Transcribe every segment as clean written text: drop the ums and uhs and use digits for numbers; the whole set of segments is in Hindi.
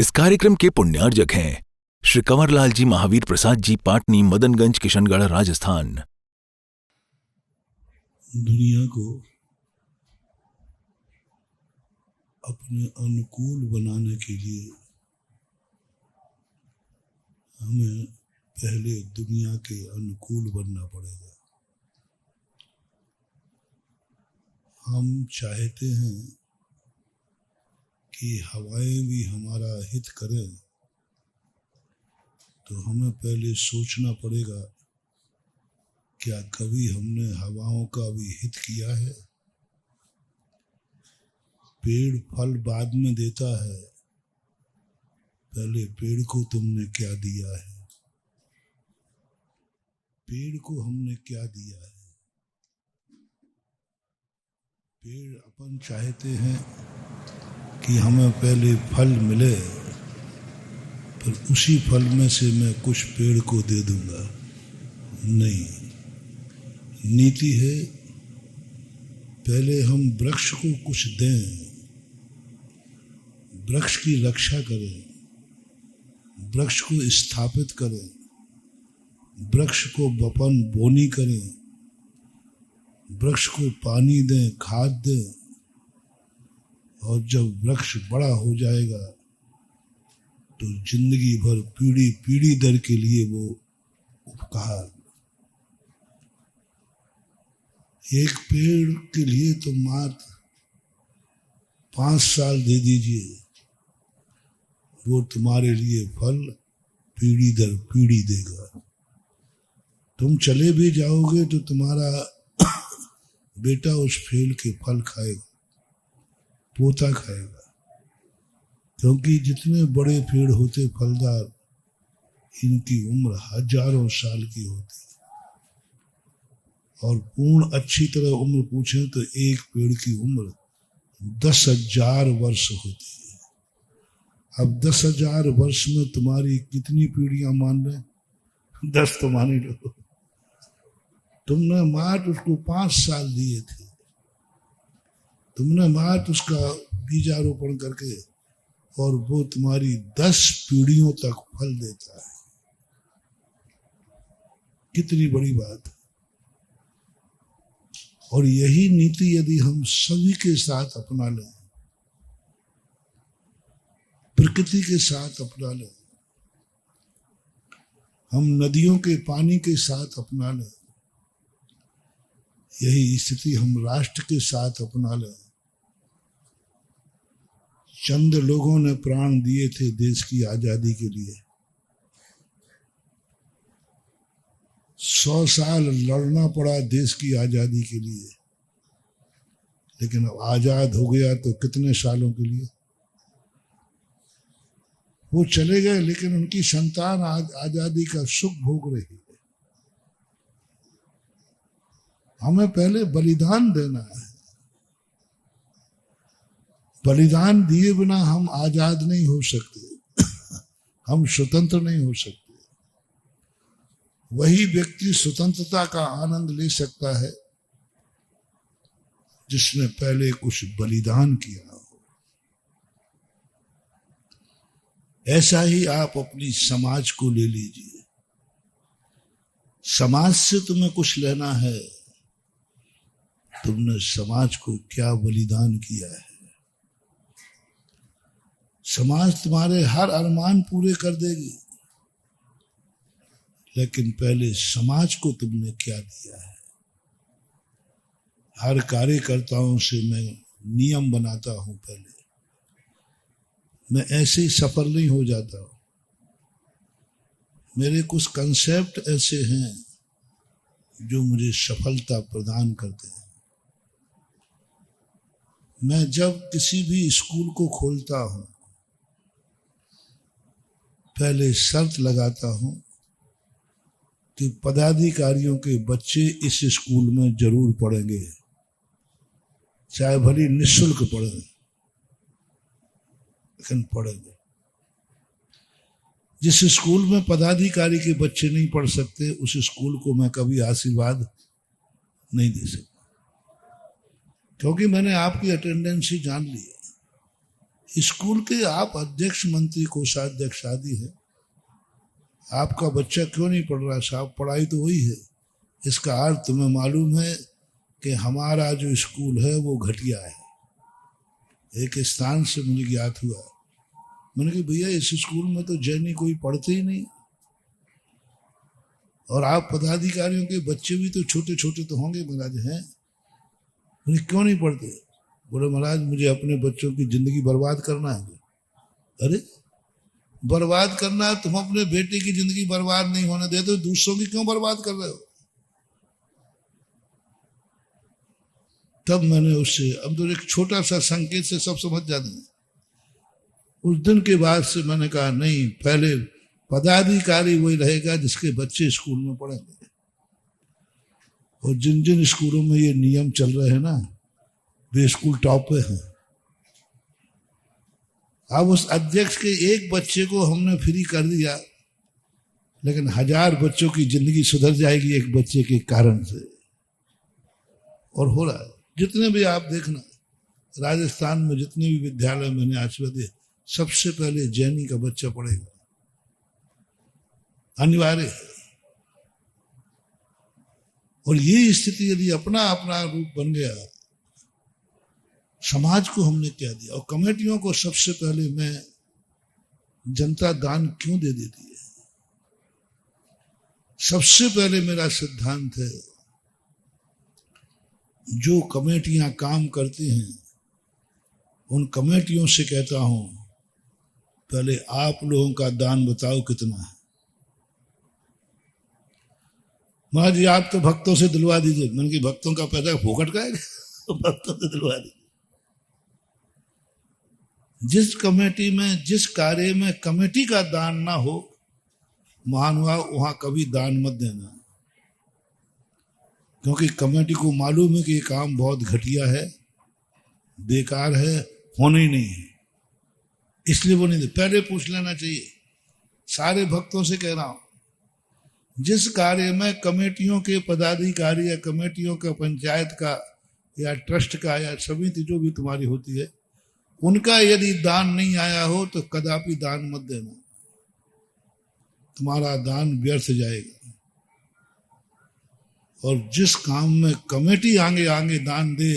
इस कार्यक्रम के पुण्यार्जक हैं श्री कंवरलाल जी महावीर प्रसाद जी, पाटनी, मदनगंज, किशनगढ़, राजस्थान। दुनिया को अपने अनुकूल बनाने के लिए हमें पहले दुनिया के अनुकूल बनना पड़ेगा। हम चाहते हैं कि हवाएं भी हमारा हित करें, तो हमें पहले सोचना पड़ेगा, क्या कभी हमने हवाओं का भी हित किया है? पेड़ फल बाद में देता है, पहले पेड़ को तुमने क्या दिया है? पेड़ को हमने क्या दिया है? पेड़ अपन चाहते हैं कि हमें पहले फल मिले, पर उसी फल में से मैं कुछ पेड़ को दे दूंगा। नहीं, नीति है पहले हम वृक्ष को कुछ दें, वृक्ष की रक्षा करें, वृक्ष को स्थापित करें, वृक्ष को बपन बोनी करें, वृक्ष को पानी दें, खाद दें, और जब वृक्ष बड़ा हो जाएगा तो जिंदगी भर पीढ़ी पीढ़ी दर के लिए वो उपकार। एक पेड़ के लिए तो मात्र 5 साल दे दीजिए, वो तुम्हारे लिए फल पीढ़ी दर पीढ़ी देगा। तुम चले भी जाओगे तो तुम्हारा बेटा उस पेड़ के फल खाएगा, पोता खाएगा। क्योंकि जितने बड़े पेड़ होते फलदार, इनकी उम्र हजारों साल की होती है, और पूर्ण अच्छी तरह उम्र पूछें तो एक पेड़ की उम्र 10,000 वर्ष होती है। अब 10,000 वर्ष में तुम्हारी कितनी पीढ़ियां मान रहे? 10 तो मान ही लो। तुमने मात्र उसको 5 साल दिए थे, तुमने मात्र उसका बीजारोपण करके, और वो तुम्हारी 10 पीढ़ियों तक फल देता है। कितनी बड़ी बात है। और यही नीति यदि हम सभी के साथ अपना लें, प्रकृति के साथ अपना लें, हम नदियों के पानी के साथ अपना लें, यही स्थिति हम राष्ट्र के साथ अपना लें। चंद लोगों ने प्राण दिए थे देश की आजादी के लिए, 100 साल लड़ना पड़ा देश की आजादी के लिए, लेकिन अब आजाद हो गया तो कितने सालों के लिए? वो चले गए, लेकिन उनकी संतान आजादी का सुख भोग रही है। हमें पहले बलिदान देना है। बलिदान दिए बिना हम आजाद नहीं हो सकते, हम स्वतंत्र नहीं हो सकते। वही व्यक्ति स्वतंत्रता का आनंद ले सकता है जिसने पहले कुछ बलिदान किया हो। ऐसा ही आप अपनी समाज को ले लीजिए। समाज से तुम्हें कुछ लेना है, तुमने समाज को क्या बलिदान किया है। समाज तुम्हारे हर अरमान पूरे कर देगी, लेकिन पहले समाज को तुमने क्या दिया है। हर कार्यकर्ताओं से मैं नियम बनाता हूं, पहले मैं ऐसे ही सफल नहीं हो जाता हूं। मेरे कुछ कंसेप्ट ऐसे हैं जो मुझे सफलता प्रदान करते हैं। मैं जब किसी भी स्कूल को खोलता हूं, पहले शर्त लगाता हूं कि पदाधिकारियों के बच्चे इस स्कूल में जरूर पढ़ेंगे, चाहे भली निःशुल्क पढ़ें, लेकिन पढ़ेंगे। जिस स्कूल में पदाधिकारी के बच्चे नहीं पढ़ सकते, उस स्कूल को मैं कभी आशीर्वाद नहीं दे सकता, क्योंकि मैंने आपकी अटेंडेंस ही जान ली है। स्कूल के आप अध्यक्ष, मंत्री, कोषाध्यक्ष आदि है, आपका बच्चा क्यों नहीं पढ़ रहा साहब? पढ़ाई तो वही है। इसका अर्थ तुम्हें मालूम है कि हमारा जो स्कूल है वो घटिया है। एक स्थान से मुझे ज्ञात हुआ, मैंने कहा भैया इस स्कूल में तो जैनी कोई पढ़ते ही नहीं, और आप पदाधिकारियों के बच्चे भी तो छोटे छोटे तो होंगे। महाराज हैं। मैंने क्यों नहीं पढ़ते? बोले महाराज मुझे अपने बच्चों की जिंदगी बर्बाद करना है। अरे बर्बाद करना है, तुम अपने बेटे की जिंदगी बर्बाद नहीं होने देते, दूसरों की क्यों बर्बाद कर रहे हो? तब मैंने उससे, अब तो एक छोटा सा संकेत से सब समझ जाते हैं। उस दिन के बाद से मैंने कहा नहीं, पहले पदाधिकारी वही रहेगा जिसके बच्चे स्कूल में पढ़ेंगे। और जिन जिन स्कूलों में ये नियम चल रहे हैं ना, वे स्कूल टॉप पे हैं। अब उस अध्यक्ष के एक बच्चे को हमने फ्री कर दिया, लेकिन 1000 बच्चों की जिंदगी सुधर जाएगी एक बच्चे के कारण से। और हो रहा है। जितने भी आप देखना, राजस्थान में जितने भी विद्यालय मैंने आश्रय दिए, सबसे पहले जैनी का बच्चा पढ़ेगा, अनिवार्य है। और ये स्थिति यदि अपना अपना रूप बन गया, समाज को हमने क्या दिया? और कमेटियों को सबसे पहले मैं, जनता दान क्यों दे देती है? सबसे पहले मेरा सिद्धांत है, जो कमेटियां काम करती हैं उन कमेटियों से कहता हूं, पहले आप लोगों का दान बताओ कितना है। महाराज जी आप तो भक्तों से दिलवा दीजिए। मैंने कि भक्तों का पैसा फोकट का है? भक्तों से दिलवा दीजिए। जिस कमेटी में, जिस कार्य में कमेटी का दान ना हो, महानुभाव वहां कभी दान मत देना, क्योंकि कमेटी को मालूम है कि ये काम बहुत घटिया है, बेकार है, होना ही नहीं है, इसलिए वो नहीं दे। पहले पूछ लेना चाहिए। सारे भक्तों से कह रहा हूं, जिस कार्य में कमेटियों के पदाधिकारी या कमेटियों का, पंचायत का या ट्रस्ट का या समिति जो भी तुम्हारी होती है, उनका यदि दान नहीं आया हो तो कदापि दान मत देना, तुम्हारा दान व्यर्थ जाएगा। और जिस काम में कमेटी आगे आगे दान दे,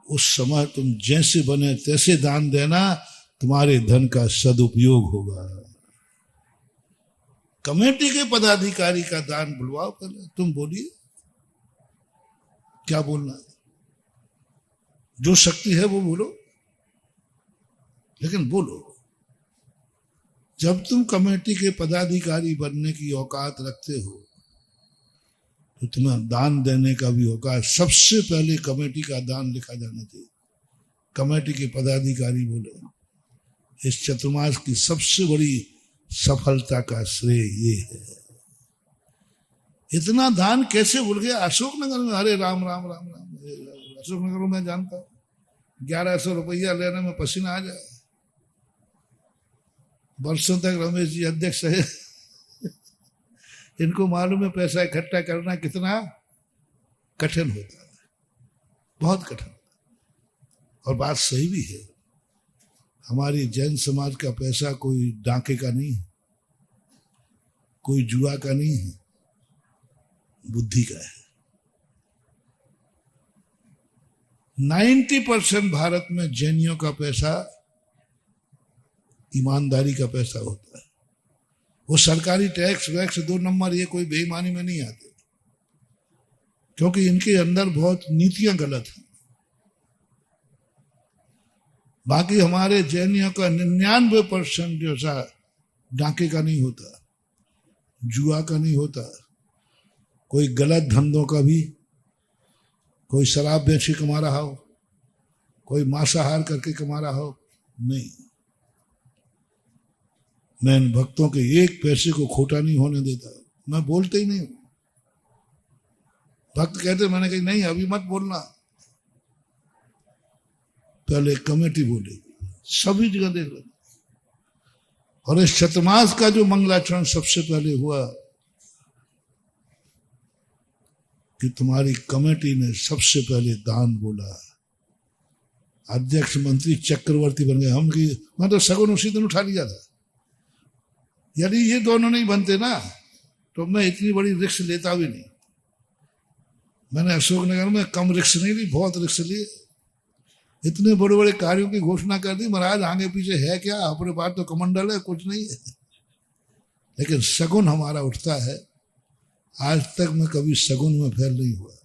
उस समय तुम जैसे बने तैसे दान देना, तुम्हारे धन का सदुपयोग होगा। कमेटी के पदाधिकारी का दान बुलवाओ पहले, तुम बोलिए क्या बोलना है, जो शक्ति है वो बोलो, लेकिन बोलो। जब तुम कमेटी के पदाधिकारी बनने की औकात रखते हो तो तुम्हें दान देने का भी औकात, सबसे पहले कमेटी का दान लिखा जाना चाहिए। कमेटी के पदाधिकारी बोले, इस चतुर्मास की सबसे बड़ी सफलता का श्रेय ये है। इतना दान कैसे भूल गया? अशोकनगर में, अरे राम राम राम राम, अशोकनगर में जानता हूं 1100 रुपया लेने में पसीना आ जाए। वर्षों तक रमेश जी अध्यक्ष है, इनको मालूम है पैसा इकट्ठा करना कितना कठिन होता है, बहुत कठिन। और बात सही भी है, हमारी जैन समाज का पैसा कोई डाके का नहीं है, कोई जुआ का नहीं है, बुद्धि का है। 90% भारत में जैनियों का पैसा ईमानदारी का पैसा होता है। वो सरकारी टैक्स वैक्स 2 नंबर, ये कोई बेईमानी में नहीं आते, क्योंकि इनके अंदर बहुत नीतियां गलत हैं। बाकी हमारे जैनियों का 99% जो सा डाके का नहीं होता, जुआ का नहीं होता, कोई गलत धंधों का भी, कोई शराब बेच के कमा रहा हो, कोई मांसाहार करके कमा रहा हो, नहीं। मैं इन भक्तों के एक पैसे को खोटा नहीं होने देता, मैं बोलते ही नहीं हूं। भक्त कहते, मैंने कही नहीं अभी मत बोलना, पहले कमेटी बोलेगी, सभी जगह देख लो। और इस शतमास का जो मंगलाचरण सबसे पहले हुआ कि तुम्हारी कमेटी ने सबसे पहले दान बोला। अध्यक्ष मंत्री चक्रवर्ती बन गए हम की। मैं तो शगुन उसी दिन उठा लिया था। यदि ये दोनों नहीं बनते ना तो मैं इतनी बड़ी रिस्क लेता भी नहीं। मैंने अशोकनगर में कम रिस्क नहीं ली, बहुत रिस्क लिए। इतने बड़े बड़े कार्यों की घोषणा कर दी, महाराज आगे पीछे है क्या, अपने पास तो कमंडल है, कुछ नहीं है। लेकिन शगुन हमारा उठता है। आज तक मैं कभी शगुन में फेल नहीं हुआ।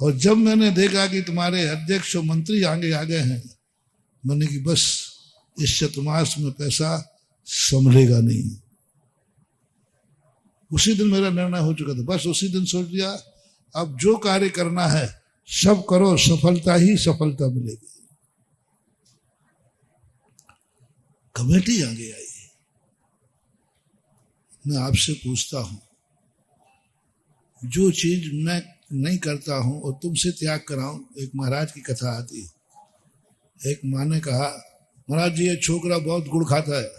और जब मैंने देखा कि तुम्हारे अध्यक्ष और मंत्री आगे आ गए हैं, मैंने कि बस इस चतुर्मास में पैसा संभलेगा नहीं। उसी दिन मेरा निर्णय हो चुका था। बस उसी दिन सोच लिया अब जो कार्य करना है सब करो, सफलता ही सफलता मिलेगी। कमेटी आगे आई। मैं आपसे पूछता हूं, जो चीज मैं नहीं करता हूं और तुमसे त्याग कराऊं। एक महाराज की कथा आती है। एक माँ ने कहा, महाराज जी ये छोकरा बहुत गुड़ खाता है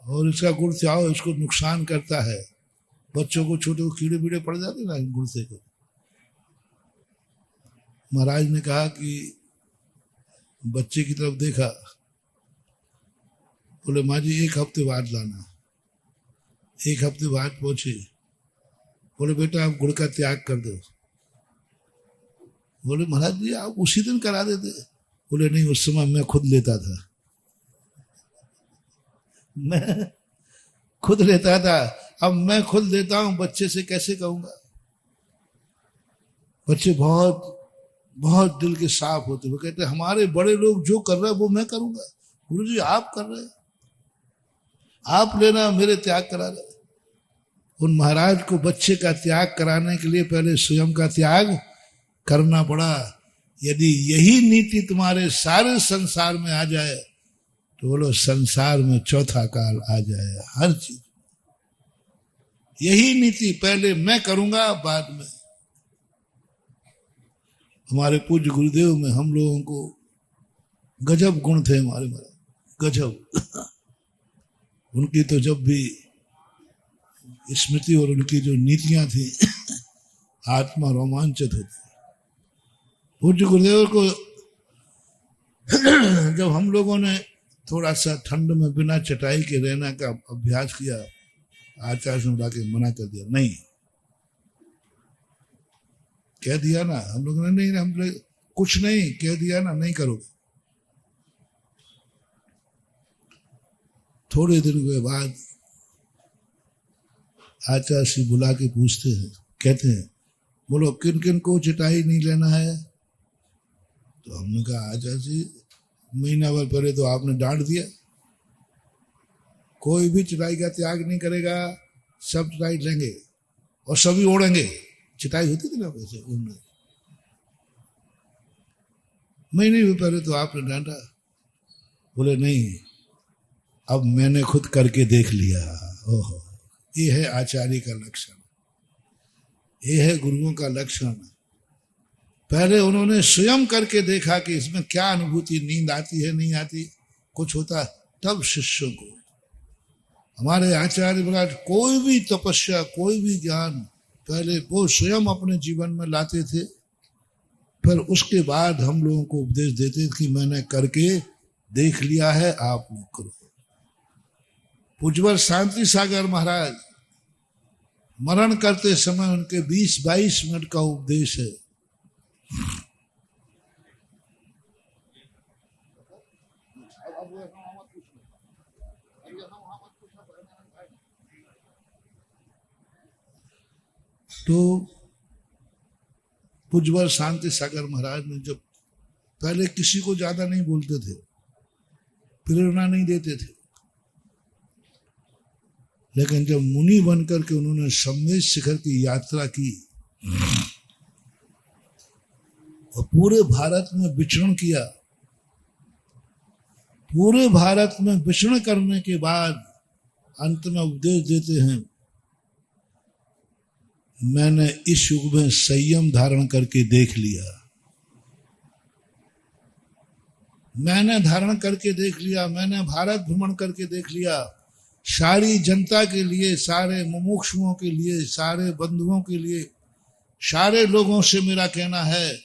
और इसका गुड़ त्याओ, इसको नुकसान करता है। बच्चों को छोटे को कीड़े बीड़े पड़ जाते ना गुड़ से। महाराज ने कहा कि बच्चे की तरफ देखा, बोले माँ जी 1 हफ्ते बाद लाना। 1 हफ्ते बाद पहुंचे, बोले बेटा आप गुड़ का त्याग कर दो। बोले महाराज जी आप उसी दिन करा देते। बोले नहीं, उस समय मैं खुद लेता था। मैं खुद लेता था, अब मैं खुद लेता हूं, बच्चे से कैसे कहूंगा। बच्चे बहुत बहुत दिल के साफ होते। वो कहते हमारे बड़े लोग जो कर रहे हैं वो मैं करूंगा। गुरु जी आप कर रहे हैं, आप लेना, मेरे त्याग करा रहे। उन महाराज को बच्चे का त्याग कराने के लिए पहले स्वयं का त्याग करना पड़ा। यदि यही नीति तुम्हारे सारे संसार में आ जाए तो बोलो संसार में चौथा काल आ जाए। हर चीज यही नीति, पहले मैं करूंगा बाद में। हमारे पूज्य गुरुदेव में हम लोगों को गजब गुण थे हमारे महाराज, गजब। उनकी तो जब भी स्मृति और उनकी जो नीतियां थी आत्मा रोमांचित होती। पूज्य गुरुदेव को जब हम लोगों ने थोड़ा सा ठंड में बिना चटाई के रहने का अभ्यास किया, आचार्य से बुला के मना कर दिया। नहीं कह दिया ना हम लोगों ने, नहीं हम लोग कुछ नहीं कह दिया ना, नहीं करोगे। थोड़े दिन के बाद आचार्य से बुला के पूछते हैं, कहते हैं बोलो किन किन को चटाई नहीं लेना है। तो हमने कहा आचार्य जी महीना भर पहले तो आपने डांट दिया, कोई भी चटाई का त्याग नहीं करेगा, सब चटाई लेंगे और सभी ओढ़ेंगे। चटाई होती थी ना वैसे उनमें। महीने भी पहले तो आपने डांटा। बोले नहीं अब मैंने खुद करके देख लिया। ओहो, ये है आचार्य का लक्षण, ये है गुरुओं का लक्षण। पहले उन्होंने स्वयं करके देखा कि इसमें क्या अनुभूति, नींद आती है नहीं आती, कुछ होता है, तब शिष्यों को। हमारे आचार्य महाराज कोई भी तपस्या, कोई भी ज्ञान पहले वो स्वयं अपने जीवन में लाते थे, फिर उसके बाद हम लोगों को उपदेश देते कि मैंने करके देख लिया है, आप लोग करो। पूज्यवर शांति सागर महाराज मरण करते समय उनके 20-22 मिनट का उपदेश है। तो पूज्यवर शांति सागर महाराज ने जब पहले किसी को ज्यादा नहीं बोलते थे, प्रेरणा नहीं देते थे, लेकिन जब मुनि बनकर के उन्होंने सम्मेद शिखर की यात्रा की और पूरे भारत में विचरण किया, पूरे भारत में विचरण करने के बाद अंत में उपदेश देते हैं मैंने इस युग में संयम धारण करके देख लिया, मैंने धारण करके देख लिया, मैंने भारत भ्रमण करके देख लिया। सारी जनता के लिए, सारे मुमुक्षुओं के लिए, सारे बंधुओं के लिए सारे लोगों से मेरा कहना है,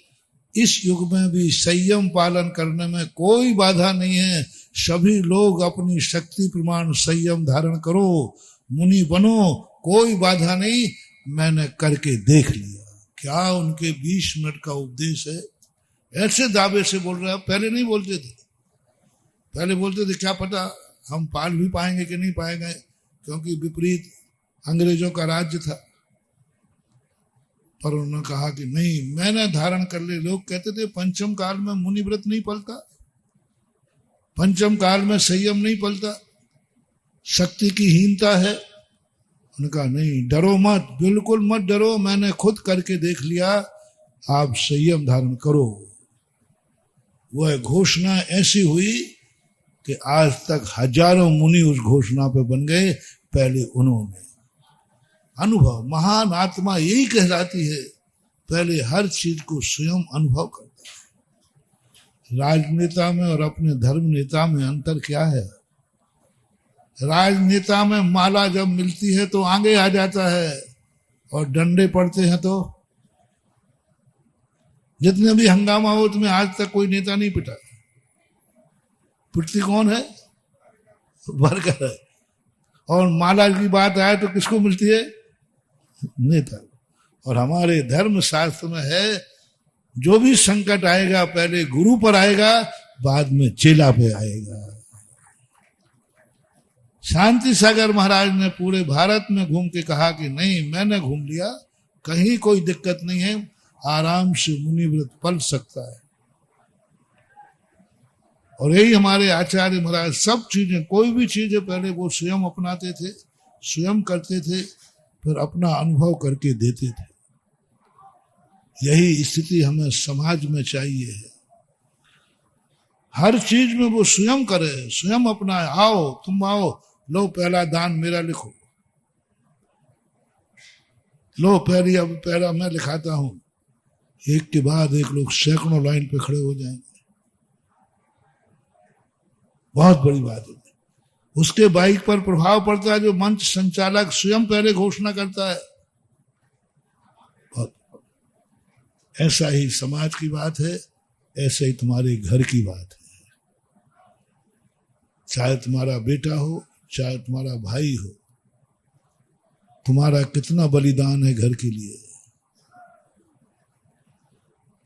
इस युग में भी संयम पालन करने में कोई बाधा नहीं है। सभी लोग अपनी शक्ति प्रमाण संयम धारण करो, मुनि बनो, कोई बाधा नहीं। मैंने करके देख लिया। क्या उनके 20 मिनट का उपदेश है। ऐसे दावे से बोल रहे हैं। पहले नहीं बोलते थे। पहले बोलते थे क्या पता हम पाल भी पाएंगे कि नहीं पाएंगे, क्योंकि विपरीत अंग्रेजों का राज्य था। पर उन्होंने कहा कि नहीं, मैंने धारण कर ले। लोग कहते थे पंचम काल में मुनि व्रत नहीं पलता, पंचम काल में संयम नहीं पलता, शक्ति की हीनता है। उनका नहीं, डरो मत, बिल्कुल मत डरो, मैंने खुद करके देख लिया। आप संयम धारण करो। वह घोषणा ऐसी हुई कि आज तक हजारों मुनि उस घोषणा पे बन गए। पहले उन्होंने अनुभव, महान आत्मा यही कहलाती है, पहले हर चीज को स्वयं अनुभव करता है। राजनेता में और अपने धर्म नेता में अंतर क्या है? राजनेता में माला जब मिलती है तो आगे आ जाता है, और डंडे पड़ते हैं तो जितने भी हंगामा हो, तुम्हें आज तक कोई नेता नहीं पिटा। पिटती कौन है? वर्कर है। और माला की बात आए तो किसको मिलती है? नेता। और हमारे धर्म शास्त्र में है, जो भी संकट आएगा पहले गुरु पर आएगा, बाद में चेला पे आएगा। शांति सागर महाराज ने पूरे भारत में घूम के कहा कि नहीं, मैंने घूम लिया, कहीं कोई दिक्कत नहीं है, आराम से मुनि व्रत पल सकता है। और यही हमारे आचार्य महाराज सब चीजें, कोई भी चीजें पहले वो स्वयं अपनाते थे, स्वयं करते थे, फिर अपना अनुभव करके देते थे। यही स्थिति हमें समाज में चाहिए है। हर चीज में वो स्वयं करे, स्वयं अपनाए। आओ, तुम आओ, लो पहला दान मेरा लिखो, लो पहली अब पहला मैं लिखाता हूं। एक के बाद एक लोग सैकड़ों लाइन पे खड़े हो जाएंगे। बहुत बड़ी बात है। उसके बाइक पर प्रभाव पड़ता है जो मंच संचालक स्वयं पहले घोषणा करता है। बहुत ऐसा ही समाज की बात है, ऐसे ही तुम्हारे घर की बात है। चाहे तुम्हारा बेटा हो, चाहे तुम्हारा भाई हो, तुम्हारा कितना बलिदान है घर के लिए।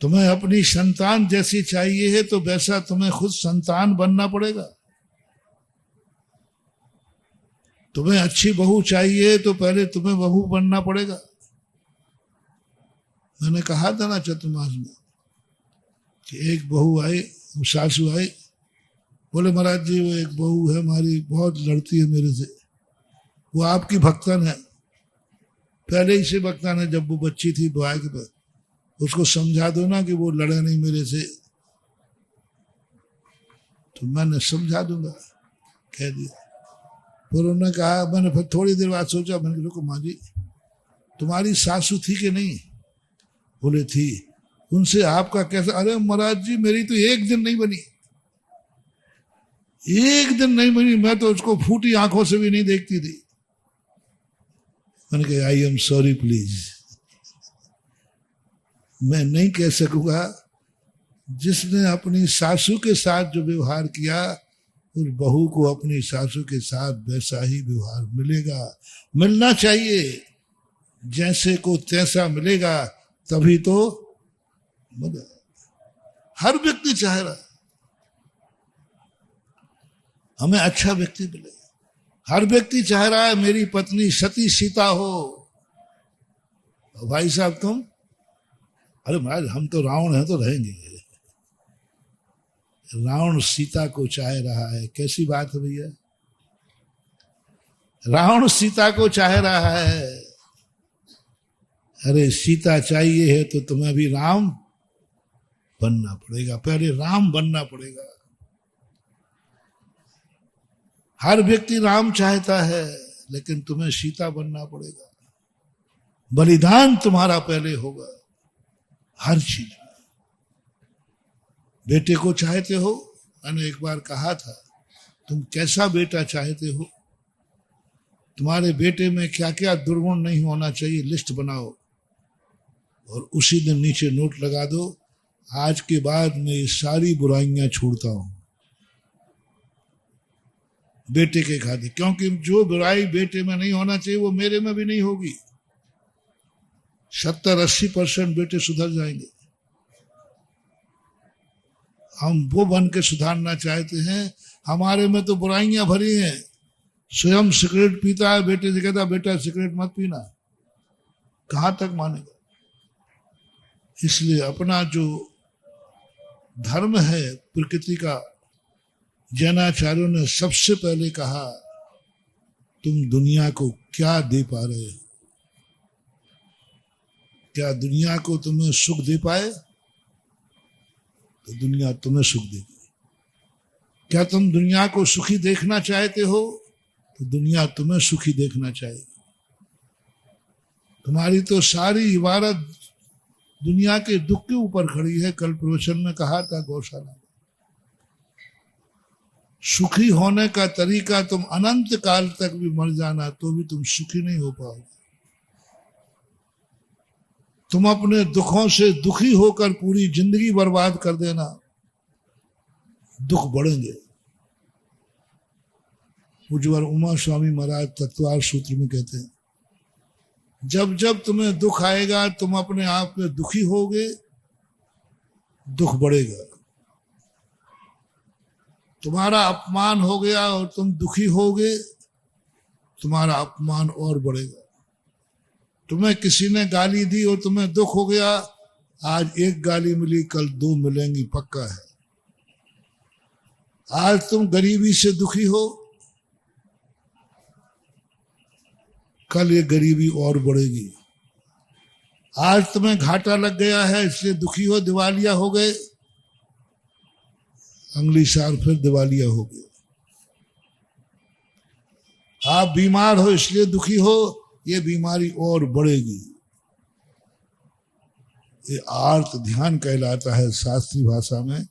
तुम्हें अपनी संतान जैसी चाहिए है तो वैसा तुम्हें खुद संतान बनना पड़ेगा। तुम्हें अच्छी बहू चाहिए तो पहले तुम्हें बहू बनना पड़ेगा। मैंने कहा था ना चतुर्मास में कि एक बहू आई, सासू आई, बोले महाराज जी वो एक बहू है हमारी, बहुत लड़ती है मेरे से, वो आपकी भक्तन है, पहले ही से भक्तन है। जब वो बच्ची थी बुआ के पास, उसको समझा दो ना कि वो लड़े नहीं मेरे से। तो मैंने समझा दूंगा, कह दिया। फिर उन्होंने कहा, मैंने फिर थोड़ी देर बाद सोचा, मैंने रुको माँ जी, तुम्हारी सासू थी कि नहीं? बोले थी। उनसे आपका कैसा? अरे महाराज जी मेरी तो एक दिन नहीं बनी, एक दिन नहीं बनी, मैं तो उसको फूटी आंखों से भी नहीं देखती थी। मैंने कहा आई एम सॉरी प्लीज, मैं नहीं कह सकूंगा। जिसने अपनी सासू के साथ जो व्यवहार किया, उस बहू को अपनी सासू के साथ वैसा ही व्यवहार मिलेगा, मिलना चाहिए। जैसे को तैसा मिलेगा, तभी तो हर व्यक्ति चाह रहा हमें अच्छा व्यक्ति मिले। हर व्यक्ति चाह रहा है मेरी पत्नी सती सीता हो। भाई साहब तुम, अरे महाराज हम तो रावण हैं तो रहेंगे। रावण सीता को चाह रहा है, कैसी बात है भैया? रावण सीता को चाह रहा है। अरे सीता चाहिए है तो तुम्हें भी राम बनना पड़ेगा, पहले राम बनना पड़ेगा। हर व्यक्ति राम चाहता है, लेकिन तुम्हें सीता बनना पड़ेगा। बलिदान तुम्हारा पहले होगा हर चीज में। बेटे को चाहते हो, मैंने एक बार कहा था, तुम कैसा बेटा चाहते हो, तुम्हारे बेटे में क्या क्या दुर्गुण नहीं होना चाहिए, लिस्ट बनाओ। और उसी दिन नीचे नोट लगा दो, आज के बाद मैं ये सारी बुराइयां छोड़ता हूं बेटे के खातिर, क्योंकि जो बुराई बेटे में नहीं होना चाहिए वो मेरे में भी नहीं होगी। 70-80% बेटे सुधर जाएंगे। हम वो बन के सुधारना चाहते हैं, हमारे में तो बुराइयां भरी हैं। स्वयं सिगरेट पीता है, बेटे से कहता बेटा सिगरेट मत पीना, कहां तक मानेगा। इसलिए अपना जो धर्म है प्रकृति का, जैनाचार्यों ने सबसे पहले कहा तुम दुनिया को क्या दे पा रहे हो, क्या दुनिया को तुम्हें सुख दे पाए तो दुनिया तुम्हें सुख देगी। क्या तुम दुनिया को सुखी देखना चाहते हो तो दुनिया तुम्हें सुखी देखना चाहेगी। तुम्हारी तो सारी इबारत दुनिया के दुख के ऊपर खड़ी है। कल प्रवचन में कहा था गौशाला, सुखी होने का तरीका तुम अनंत काल तक भी मर जाना तो भी तुम सुखी नहीं हो पाओगे। तुम अपने दुखों से दुखी होकर पूरी जिंदगी बर्बाद कर देना, दुख बढ़ेंगे। पूज्यवर उमा स्वामी महाराज तत्वार सूत्र में कहते हैं, जब जब तुम्हें दुख आएगा तुम अपने आप में दुखी होगे, दुख बढ़ेगा। तुम्हारा अपमान हो गया और तुम दुखी होगे, तुम्हारा अपमान और बढ़ेगा। तुम्हें किसी ने गाली दी और तुम्हें दुख हो गया, आज एक गाली मिली कल 2 मिलेंगी, पक्का है। आज तुम गरीबी से दुखी हो, कल ये गरीबी और बढ़ेगी। आज तुम्हें घाटा लग गया है इसलिए दुखी हो, दिवालिया हो गए, अगली साल फिर दिवालिया हो गए। आप बीमार हो इसलिए दुखी हो, ये बीमारी और बढ़ेगी। ये आर्त ध्यान कहलाता है शास्त्रीय भाषा में।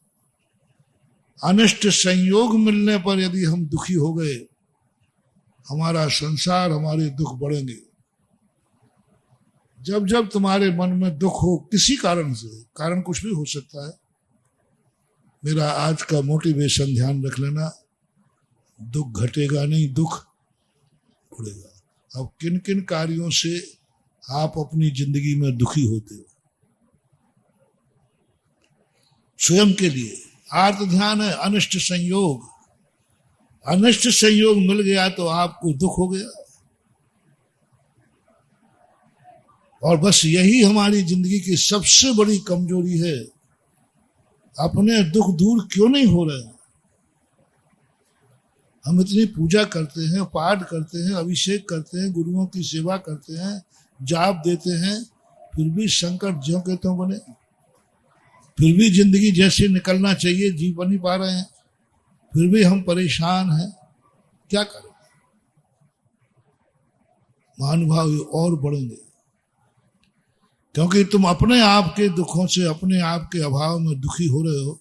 अनिष्ट संयोग मिलने पर यदि हम दुखी हो गए, हमारा संसार, हमारे दुख बढ़ेंगे। जब जब तुम्हारे मन में दुख हो किसी कारण से, कारण कुछ भी हो सकता है, मेरा आज का मोटिवेशन ध्यान रख लेना, दुख घटेगा नहीं, दुख बढ़ेगा। अब किन किन कार्यों से आप अपनी जिंदगी में दुखी होते हो? स्वयं के लिए आर्त ध्यान है। अनिष्ट संयोग, अनिष्ट संयोग मिल गया तो आपको दुख हो गया। और बस यही हमारी जिंदगी की सबसे बड़ी कमजोरी है। अपने दुख दूर क्यों नहीं हो रहे? हम इतनी पूजा करते हैं, पाठ करते हैं, अभिषेक करते हैं, गुरुओं की सेवा करते हैं, जाप देते हैं, फिर भी संकट ज्यों के त्यों बने। फिर भी जिंदगी जैसे निकलना चाहिए जी बन नहीं पा रहे हैं, फिर भी हम परेशान हैं। क्या करें? महानुभाव और बढ़ेंगे, क्योंकि तुम अपने आप के दुखों से, अपने आप के अभाव में दुखी हो रहे हो।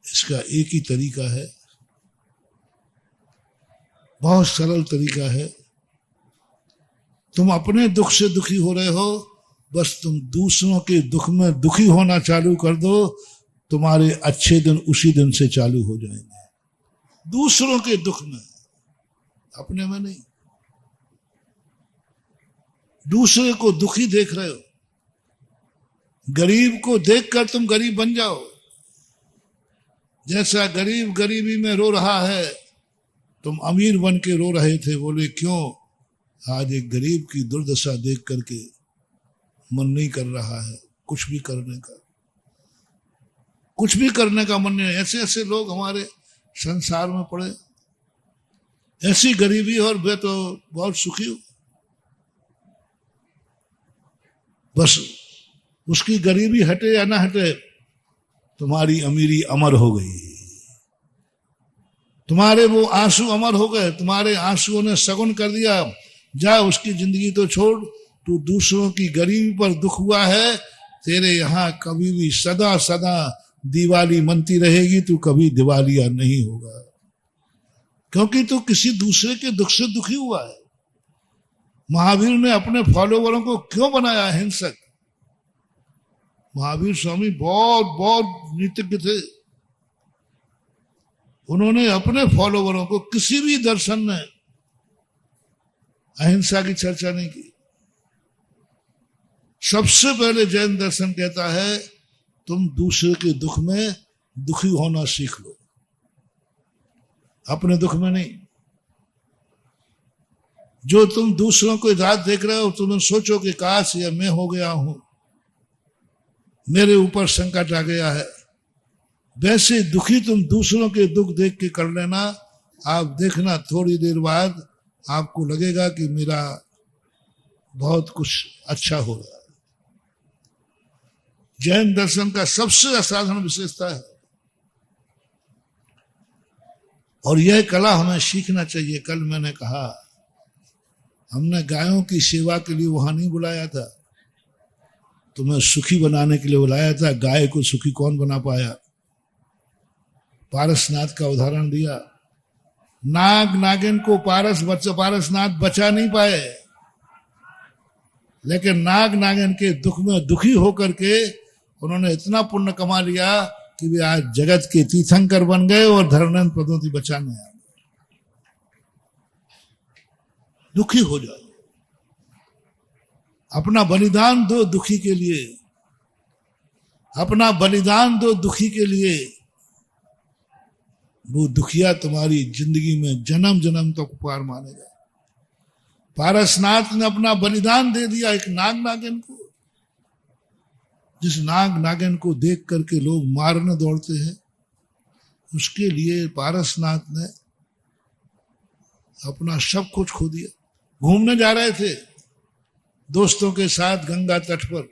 इसका एक ही तरीका है, बहुत सरल तरीका है। तुम अपने दुख से दुखी हो रहे हो, बस तुम दूसरों के दुख में दुखी होना चालू कर दो, तुम्हारे अच्छे दिन उसी दिन से चालू हो जाएंगे। दूसरों के दुख में, अपने में नहीं। दूसरे को दुखी देख रहे हो, गरीब को देखकर तुम गरीब बन जाओ। जैसा गरीब गरीबी में रो रहा है, तुम अमीर बन के रो रहे थे, बोले क्यों? आज एक गरीब की दुर्दशा देख करके मन नहीं कर रहा है कुछ भी करने का, कुछ भी करने का मन नहीं। ऐसे ऐसे लोग हमारे संसार में पड़े, ऐसी गरीबी, और वे तो बहुत सुखी हो। बस उसकी गरीबी हटे या ना हटे, तुम्हारी अमीरी अमर हो गई, तुम्हारे वो आंसू अमर हो गए। तुम्हारे आंसुओं ने सगुन कर दिया, जा उसकी जिंदगी तो छोड़, तू दूसरों की गरीबी पर दुख हुआ है, तेरे यहाँ कभी भी सदा सदा दिवाली मनती रहेगी, तू कभी दिवालिया नहीं होगा, क्योंकि तू किसी दूसरे के दुख से दुखी हुआ है। महावीर ने अपने फॉलोवरों को क्यों बनाया हिंसक? महावीर स्वामी बहुत बहुत नीतिज्ञ थे। उन्होंने अपने फॉलोवरों को किसी भी दर्शन में अहिंसा की चर्चा नहीं की। सबसे पहले जैन दर्शन कहता है तुम दूसरे के दुख में दुखी होना सीख लो, अपने दुख में नहीं। जो तुम दूसरों को रात देख रहे हो तुम सोचो कि काश या मैं हो गया हूं, मेरे ऊपर संकट आ गया है। वैसे दुखी तुम दूसरों के दुख देख के कर लेना। आप देखना थोड़ी देर बाद आपको लगेगा कि मेरा बहुत कुछ अच्छा हो रहा है। जैन दर्शन का सबसे असाधारण विशेषता है और यह कला हमें सीखना चाहिए। कल मैंने कहा हमने गायों की सेवा के लिए वहां नहीं बुलाया था, तुम्हें सुखी बनाने के लिए बुलाया था। गाय को सुखी कौन बना पाया? पारसनाथ का उदाहरण दिया। नाग नागिन को पारसनाथ बचा नहीं पाए, लेकिन नाग नागिन के दुख में दुखी होकर के उन्होंने इतना पुण्य कमा लिया कि वे आज जगत के तीर्थंकर बन गए और धर्मेंद्र पद्मावती बचाने आ गए। दुखी हो जाओ, अपना बलिदान दो दुखी के लिए, अपना बलिदान दो दुखी के लिए। वो दुखिया तुम्हारी जिंदगी में जन्म जन्म तक उपकार मानेगा। पारसनाथ ने अपना बलिदान दे दिया एक नाग नागिन को। जिस नाग नागिन को देख करके लोग मारने दौड़ते हैं, उसके लिए पारसनाथ ने अपना सब कुछ खो दिया। घूमने जा रहे थे दोस्तों के साथ गंगा तट पर,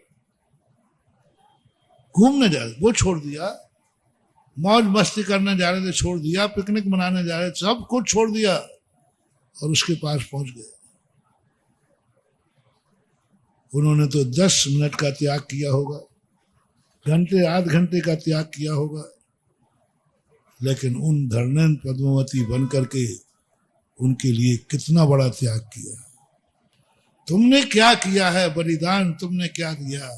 घूमने जा रहे, वो छोड़ दिया। मौज मस्ती करने जा रहे थे, छोड़ दिया। पिकनिक मनाने जा रहे थे, सब कुछ छोड़ दिया और उसके पास पहुंच गए। उन्होंने तो 10 मिनट का त्याग किया होगा, घंटे आध घंटे का त्याग किया होगा, लेकिन उन धर्मेंद्र पद्मावती बन करके उनके लिए कितना बड़ा त्याग किया। तुमने क्या किया है? बलिदान तुमने क्या दिया?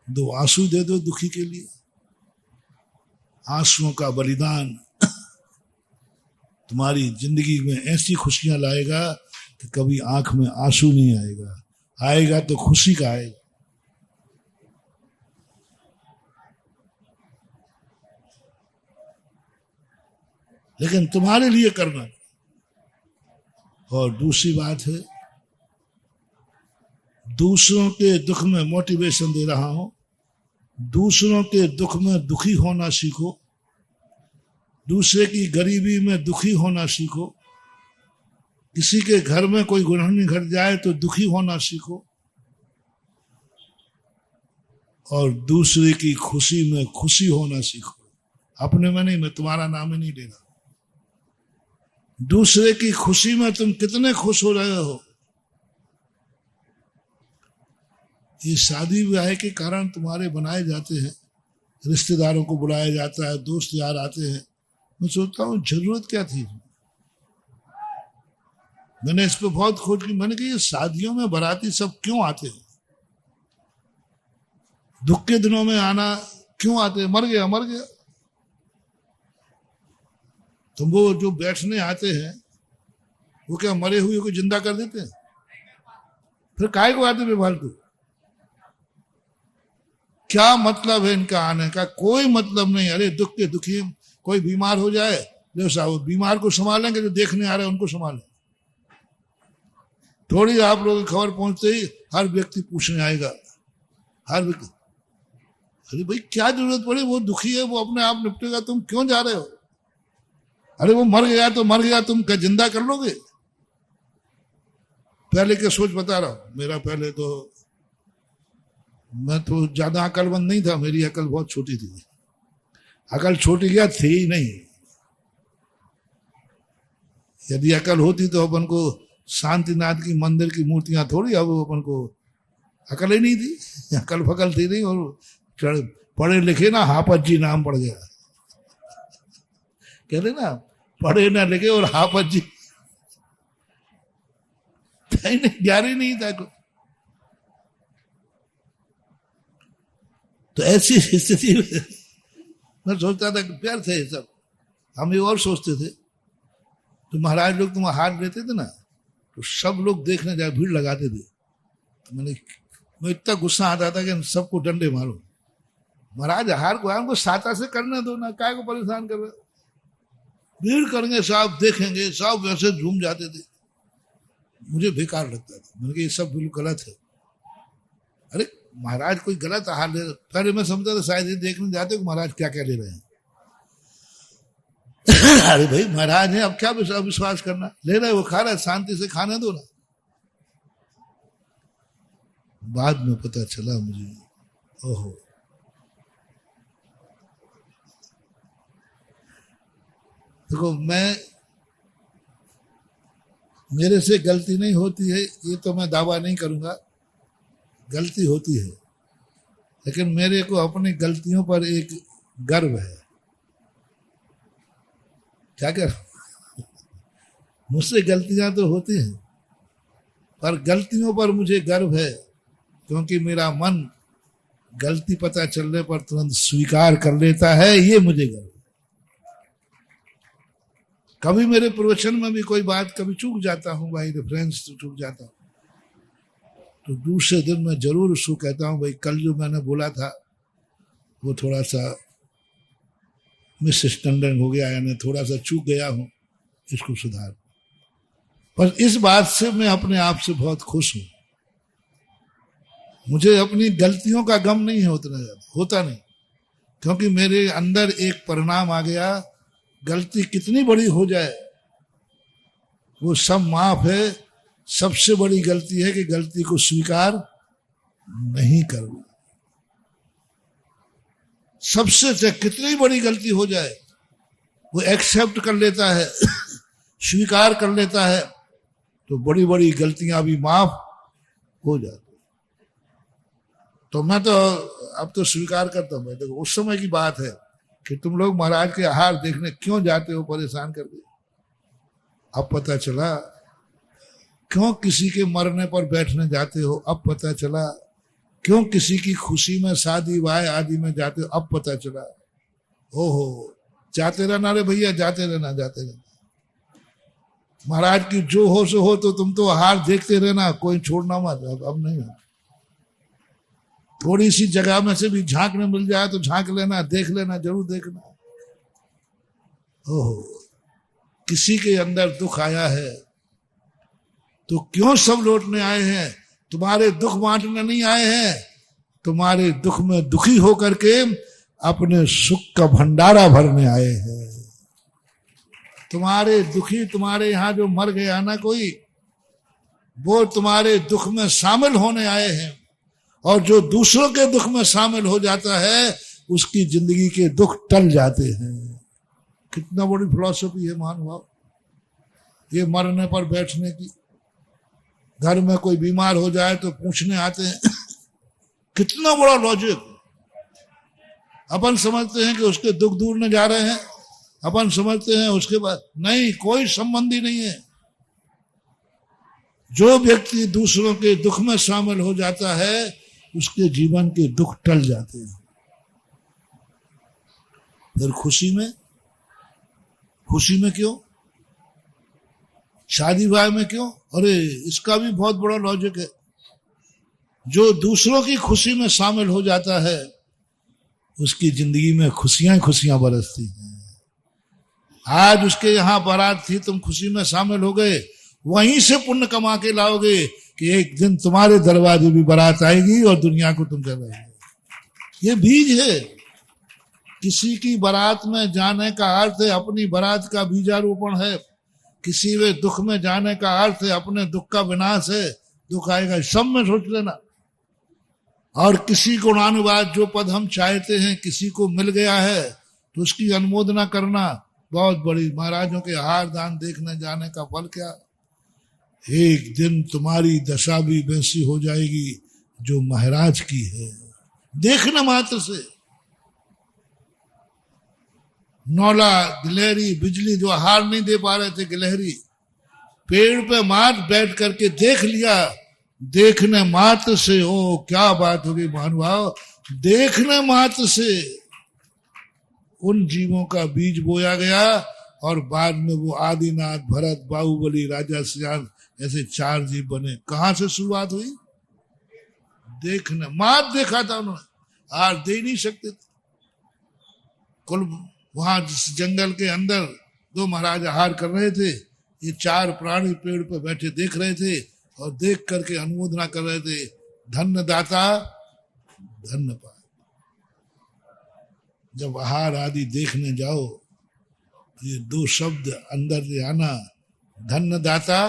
2 आंसू दे दो दुखी के लिए। आंसुओं का बलिदान तुम्हारी जिंदगी में ऐसी खुशियां लाएगा कि कभी आंख में आंसू नहीं आएगा, आएगा तो खुशी का आएगा। लेकिन तुम्हारे लिए करना। और दूसरी बात है, दूसरों के दुख में मोटिवेशन दे रहा हूं, दूसरों के दुख में दुखी होना सीखो, दूसरे की गरीबी में दुखी होना सीखो। किसी के घर में कोई गृहिणी घट जाए तो दुखी होना सीखो, और दूसरे की खुशी में खुशी होना सीखो। अपने में नहीं, मैं तुम्हारा नाम ही नहीं ले रहा। दूसरे की खुशी में तुम कितने खुश हो रहे हो। ये शादी ब्याह के कारण तुम्हारे बनाए जाते हैं, रिश्तेदारों को बुलाया जाता है, दोस्त यार आते हैं। मैं सोचता हूँ जरूरत क्या थी। मैंने इस पर बहुत खोज की। मैंने कहा ये शादियों में बाराती सब क्यों आते हैं? दुख के दिनों में आना क्यों आते हैं? मर गया मर गया। तो वो जो बैठने आते हैं वो क्या मरे हुए को जिंदा कर देते हैं? फिर काहे को आते बेफालतू? क्या मतलब है इनका आने का? कोई मतलब नहीं। अरे दुख के दुखी, कोई बीमार हो जाए, जो साहब बीमार को संभालेंगे, जो देखने आ रहे हैं उनको संभालें। थोड़ी आप लोगों की खबर पहुंचते ही हर व्यक्ति पूछने आएगा, हर व्यक्ति। अरे भाई क्या जरूरत पड़ी? वो दुखी है, वो अपने आप निपटेगा, तुम क्यों जा रहे हो? अरे वो मर गया तो मर गया, तुम क्या जिंदा कर लोगे? पहले के सोच बता रहा हूं। मेरा पहले तो, मैं तो ज्यादा अकलमंद नहीं था, मेरी अकल बहुत छोटी थी। अकल छोटी क्या थी ही नहीं। यदि अकल होती तो अपन को शांतिनाथ की मंदिर की मूर्तियां थोड़ी, अब अपन को अकल ही नहीं थी, अकल फकल थी नहीं। और पढ़े लिखे ना हाफत जी नाम पड़ गया, कहते ना पढ़े ना लिखे और हाफत जी। था ही नहीं, ज्ञान ही नहीं था कुछ। तो ऐसी स्थिति में मैं सोचता था कि प्यार थे ये सब, हम ये और सोचते थे। तो महाराज लोग तुम हार लेते थे ना, तो सब लोग देखने जाए, भीड़ लगाते थे। तो मैं इतना गुस्सा आता था कि सबको डंडे मारो। महाराज हार को हमको साता से करने दो ना, काय को परेशान कर रहे, भीड़ करेंगे, सब देखेंगे, सब वैसे झूम जाते थे। मुझे बेकार लगता था, मैंने कहा ये सब बिल्कुल गलत है। अरे महाराज कोई गलत आहार ले रहे, पहले मैं समझता था शायद ये देखने जाते कि महाराज क्या क्या ले रहे हैं। अरे भाई महाराज है, अब क्या विश्वास करना, ले रहे वो खा रहा है, शांति से खाने दो ना। बाद में पता चला मुझे, ओहो देखो, मेरे से गलती नहीं होती है ये तो मैं दावा नहीं करूंगा, गलती होती है, लेकिन मेरे को अपनी गलतियों पर एक गर्व है। क्या कर मुझसे गलतियां तो होती हैं, पर गलतियों पर मुझे गर्व है, क्योंकि मेरा मन गलती पता चलने पर तुरंत स्वीकार कर लेता है, ये मुझे गर्व है। कभी मेरे प्रवचन में भी कोई बात कभी चूक जाता हूँ भाई, रेफरेंस तो चूक जाता हूँ, तो दूसरे दिन मैं जरूर उसको कहता हूँ भाई कल जो मैंने बोला था वो थोड़ा सा मिसअंडरस्टैंडिंग हो गया, यानी थोड़ा सा चूक गया हूँ, इसको सुधार। पर इस बात से मैं अपने आप से बहुत खुश हूँ। मुझे अपनी गलतियों का गम नहीं है उतना ज्यादा, होता नहीं, क्योंकि मेरे अंदर एक परिणाम आ गया, गलती कितनी बड़ी हो जाए वो सब माफ है। सबसे बड़ी गलती है कि गलती को स्वीकार नहीं करना। सबसे कितनी बड़ी गलती हो जाए वो एक्सेप्ट कर लेता है, स्वीकार कर लेता है, तो बड़ी बड़ी गलतियां भी माफ हो जाती। तो मैं तो अब तो स्वीकार करता हूं। देखो उस समय की बात है कि तुम लोग महाराज के आहार देखने क्यों जाते हो परेशान करके, अब पता चला। क्यों किसी के मरने पर बैठने जाते हो, अब पता चला। क्यों किसी की खुशी में, शादी वाह आदि में जाते हो, अब पता चला। ओहो, जाते रहना रे भैया, जाते रहना, जाते रहना। महाराज की जो हो सो हो, तो तुम तो आहार देखते रहना, कोई छोड़ना मत। अब नहीं, थोड़ी सी जगह में से भी झांकने मिल जाए तो झांक लेना, देख लेना, जरूर देखना। ओहो, किसी के अंदर दुख आया है तो क्यों सब लौटने आए हैं? तुम्हारे दुख बांटने नहीं आए हैं, तुम्हारे दुख में दुखी होकर के अपने सुख का भंडारा भरने आए हैं। तुम्हारे दुखी, तुम्हारे यहां जो मर गया ना कोई, वो तुम्हारे दुख में शामिल होने आए हैं, और जो दूसरों के दुख में शामिल हो जाता है उसकी जिंदगी के दुख टल जाते हैं। कितना बड़ी फिलॉसफी है महानुभाव ये मरने पर बैठने की। घर में कोई बीमार हो जाए तो पूछने आते हैं, कितना बड़ा लॉजिक। अपन समझते हैं कि उसके दुख दूर न जा रहे हैं, अपन समझते हैं उसके बाद, नहीं, कोई संबंधी नहीं है। जो व्यक्ति दूसरों के दुख में शामिल हो जाता है उसके जीवन के दुख टल जाते हैं। फिर खुशी में क्यों, शादी ब्याह में क्यों? अरे इसका भी बहुत बड़ा लॉजिक है। जो दूसरों की खुशी में शामिल हो जाता है उसकी जिंदगी में खुशियां खुशियां बरसती हैं। आज उसके यहां बारात थी, तुम खुशी में शामिल हो गए, वहीं से पुण्य कमा के लाओगे कि एक दिन तुम्हारे दरवाजे भी बारात आएगी और दुनिया को तुम चलाओगे। ये बीज है। किसी की बारात में जाने का अर्थ है अपनी बारात का बीजारोपण है। किसी वे दुख में जाने का अर्थ है अपने दुख का विनाश है। दुख आएगा, सब में सोच लेना। और किसी गुणानुवाद, जो पद हम चाहते हैं किसी को मिल गया है तो उसकी अनुमोदना करना बहुत बड़ी। महाराजों के आहार दान देखने जाने का फल क्या? एक दिन तुम्हारी दशा भी वैसी हो जाएगी जो महाराज की है। देखना मात्र से नौला, गिलहरी, बिजली जो आहार नहीं दे पा रहे थे गिलहरी, पेड़ पे मात बैठ करके देख लिया, देखने मात्र से, ओ क्या बात होगी महानुभाव, देखने मात्र से उन जीवों का बीज बोया गया और बाद में वो आदिनाथ, भरत, बाहुबली, राजा सियाल ऐसे 4 जीव बने। कहां से शुरुआत हुई? देखने मात देखा था उन्होंने, हार दे नहीं सकते थे। कुल वहां जंगल के अंदर 2 महाराज आहार कर रहे थे, ये 4 प्राणी पेड़ पर बैठे देख रहे थे और देख करके अनुमोदना कर रहे थे, धन्य दाता धन्य पाए। जब आहार आदि देखने जाओ, ये 2 शब्द अंदर ले आना, धन्य दाता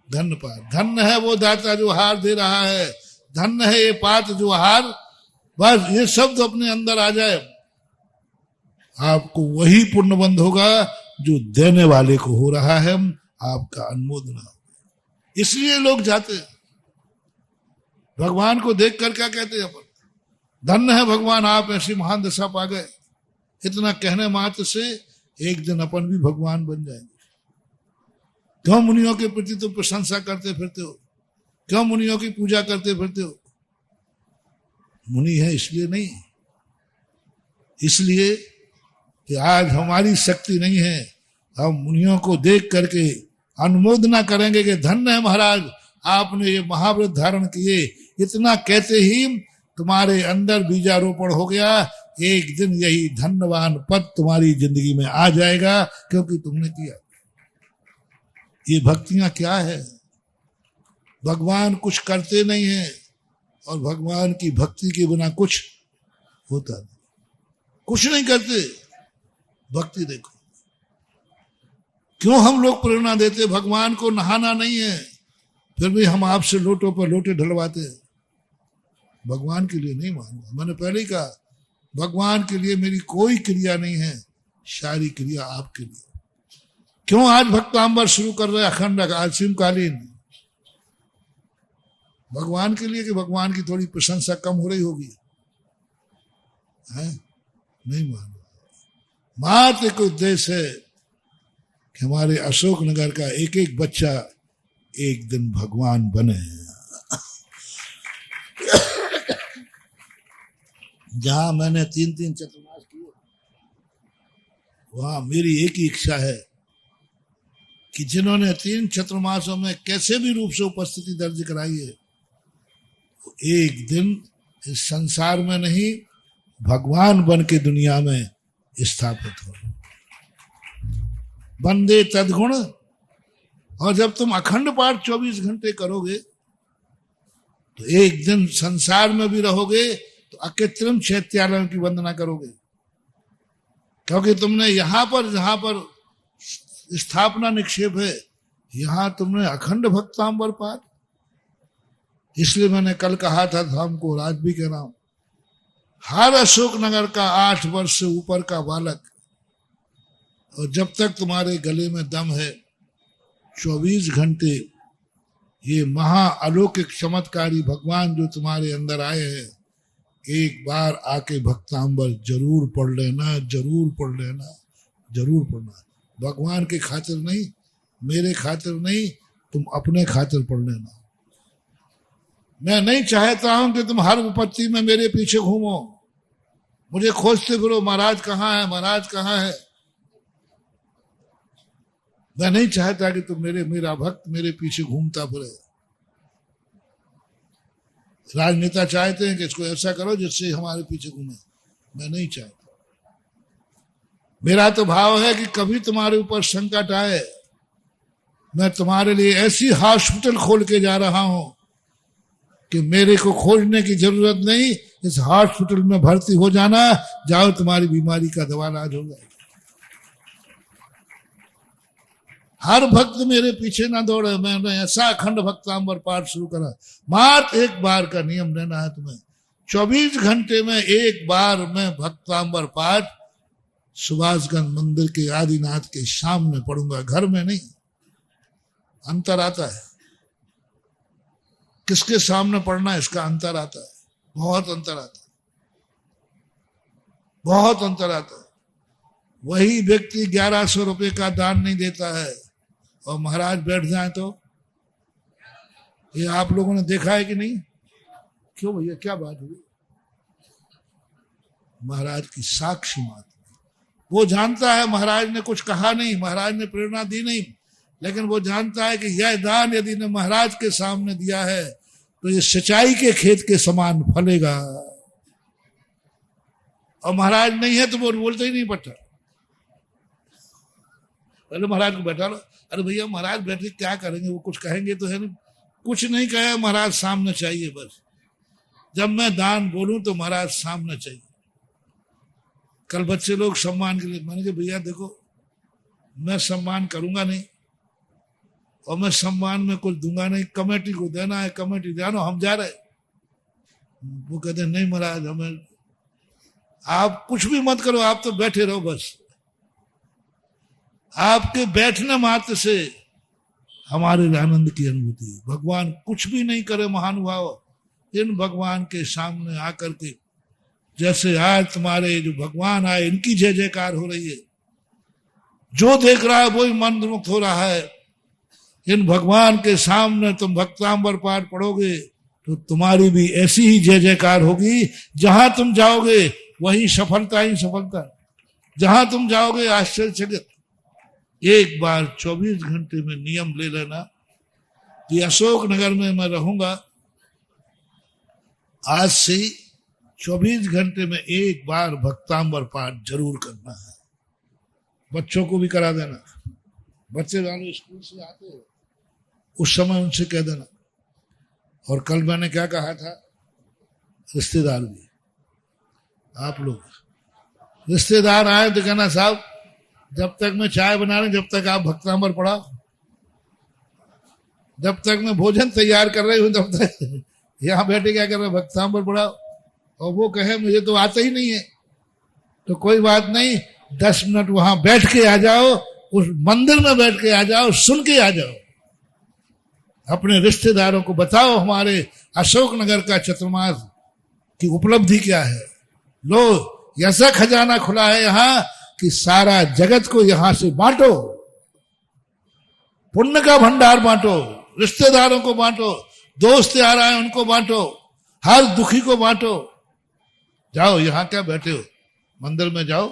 धन्य पाए। धन्य है वो दाता जो आहार दे रहा है, धन्य है ये पात्र जो आहार, बस ये शब्द अपने अंदर आ जाए, आपको वही पुण्यबंध होगा जो देने वाले को हो रहा है, आपका अनुमोदना। इसलिए लोग जाते हैं भगवान को देख कर, क्या कहते हैं अपन, धन्य है भगवान आप ऐसी महान दशा पा गए। इतना कहने मात्र से एक दिन अपन भी भगवान बन जाएंगे। क्यों मुनियों के प्रति तो प्रशंसा करते फिरते हो, क्यों मुनियों की पूजा करते फिरते हो? मुनि है इसलिए नहीं, इसलिए कि आज हमारी शक्ति नहीं है, हम मुनियों को देख करके अनुमोदना करेंगे कि धन्य है महाराज आपने ये महाव्रत धारण किए। इतना कहते ही तुम्हारे अंदर बीजारोपण हो गया, एक दिन यही धन्यवान पद तुम्हारी जिंदगी में आ जाएगा, क्योंकि तुमने किया। ये भक्तियां क्या है? भगवान कुछ करते नहीं है और भगवान की भक्ति के बिना कुछ होता नहीं, कुछ नहीं करते। भक्ति देखो क्यों हम लोग प्रेरणा देते, भगवान को नहाना नहीं है, फिर भी हम आपसे लोटों पर लोटे ढलवाते हैं। भगवान के लिए नहीं मानूंगा, मैंने पहले ही कहा भगवान के लिए मेरी कोई क्रिया नहीं है, सारी क्रिया आपके लिए। क्यों आज भक्तांबर शुरू कर रहे अखंड असीमकालीन? भगवान के लिए कि भगवान की थोड़ी प्रशंसा कम हो रही होगी? है नहीं मानूंगा। मात्र एक उद्देश्य है कि हमारे अशोकनगर का एक एक बच्चा एक दिन भगवान बने। जहां मैंने 3-3 चतुर्मास किए, वहां मेरी एक ही इच्छा है कि जिन्होंने 3 चतुर्मासों में कैसे भी रूप से उपस्थिति दर्ज कराई है, वो एक दिन इस संसार में नहीं भगवान बन के दुनिया में स्थापित हो। बंदे तदगुण। और जब तुम अखंड पाठ 24 घंटे करोगे तो एक दिन संसार में भी रहोगे तो अकृत्रिम चैत्यालयों की वंदना करोगे, क्योंकि तुमने यहां पर जहां पर स्थापना निक्षेप है, यहां तुमने अखंड भक्तांबर पाठ। इसलिए मैंने कल कहा था हमको, आज भी कह रहा हूं, हर अशोकनगर का 8 वर्ष से ऊपर का बालक, और जब तक तुम्हारे गले में दम है 24 घंटे ये महा अलौकिक चमत्कारी भगवान जो तुम्हारे अंदर आए हैं, एक बार आके भक्तांबर जरूर पढ़ लेना, जरूर पढ़ लेना, जरूर पढ़ना। भगवान के खातिर नहीं, मेरे खातिर नहीं, तुम अपने खातिर पढ़ लेना। मैं नहीं चाहता हूं कि तुम हर विपत्ति में मेरे पीछे घूमो, मुझे खोजते फिरो, महाराज कहाँ है, महाराज कहाँ है। मैं नहीं चाहता कि तुम मेरा भक्त मेरे पीछे घूमता फिरे। राजनेता चाहते हैं कि इसको ऐसा करो जिससे हमारे पीछे घूमे, मैं नहीं चाहता। मेरा तो भाव है कि कभी तुम्हारे ऊपर संकट आए, मैं तुम्हारे लिए ऐसी हॉस्पिटल खोल के जा रहा हूं कि मेरे को खोजने की जरूरत नहीं, इस हॉस्पिटल में भर्ती हो जाना, जाओ तुम्हारी बीमारी का दवा इलाज हो जाएगा। हर भक्त मेरे पीछे ना दौड़े। मैंने ऐसा अखंड भक्तांबर पाठ शुरू करा, मात्र एक बार का नियम लेना है तुम्हें, 24 घंटे में एक बार मैं भक्तांबर पाठ सुभाषगंज मंदिर के आदिनाथ के सामने पढ़ूंगा, घर में नहीं। अंतर आता है, किसके सामने पढ़ना है इसका अंतर आता है, बहुत अंतर आता है, बहुत अंतर आता है। वही व्यक्ति 1100 रुपए का दान नहीं देता है, और महाराज बैठ जाए तो ये आप लोगों ने देखा है कि नहीं? क्यों भैया, क्या बात हुई? महाराज की साक्षी मात्र, वो जानता है महाराज ने कुछ कहा नहीं, महाराज ने प्रेरणा दी नहीं, लेकिन वो जानता है कि यह दान यदि ने महाराज के सामने दिया है तो ये सिंचाई के खेत के समान फलेगा। और महाराज नहीं है तो वो बोलते ही नहीं पट्टा। पहले महाराज को बैठा लो। अरे भैया महाराज बैठे क्या करेंगे, वो कुछ कहेंगे तो है नहीं। कुछ नहीं कहे, महाराज सामने चाहिए बस। जब मैं दान बोलूं तो महाराज सामने चाहिए। कल बच्चे लोग सम्मान के लिए, मैंने कहा भैया देखो मैं सम्मान करूंगा नहीं और मैं सम्मान में कुछ दूंगा नहीं, कमेटी को देना है, कमेटी जानो हम जा रहे। वो कहते नहीं महाराज हमें, आप कुछ भी मत करो, आप तो बैठे रहो बस। आपके बैठने मात्र से हमारे आनंद की अनुभूति। भगवान कुछ भी नहीं करे महानुभाव, इन भगवान के सामने आकर के जैसे आज तुम्हारे जो भगवान आए इनकी जय जयकार हो रही है, जो देख रहा है वही मंत्रमुग्ध हो रहा है। इन भगवान के सामने तुम भक्तांबर पाठ पढ़ोगे तो तुम्हारी भी ऐसी ही जय जयकार होगी। जहां तुम जाओगे वही सफलता ही सफलता, जहां तुम जाओगे आश्चर्यचकित। एक बार 24 घंटे में नियम ले लेना कि अशोक नगर में मैं रहूंगा, आज से 24 घंटे में एक बार भक्तांबर पाठ जरूर करना है। बच्चों को भी करा देना। बच्चे वाले स्कूल से आते हो उस समय उनसे कह देना। और कल मैंने क्या कहा था, रिश्तेदार भी, आप लोग रिश्तेदार आए तो कहना साहब जब तक मैं चाय बना रही जब तक आप भक्तांबर पढ़ाओ, जब तक मैं भोजन तैयार कर रही हूं तब तक यहाँ बैठे क्या कर रहे भक्तांबर पढ़ाओ। और वो कहे मुझे तो आता ही नहीं है, तो कोई बात नहीं, 10 मिनट वहां बैठ के आ जाओ, उस मंदिर में बैठ के आ जाओ, सुन के आ जाओ। अपने रिश्तेदारों को बताओ हमारे अशोक नगर का चतुर्मास की उपलब्धि क्या है। लो ऐसा खजाना खुला है यहाँ कि सारा जगत को यहां से बांटो, पुण्य का भंडार बांटो, रिश्तेदारों को बांटो, दोस्त आ रहा है उनको बांटो, हर दुखी को बांटो। जाओ, यहां क्या बैठे हो, मंदिर में जाओ,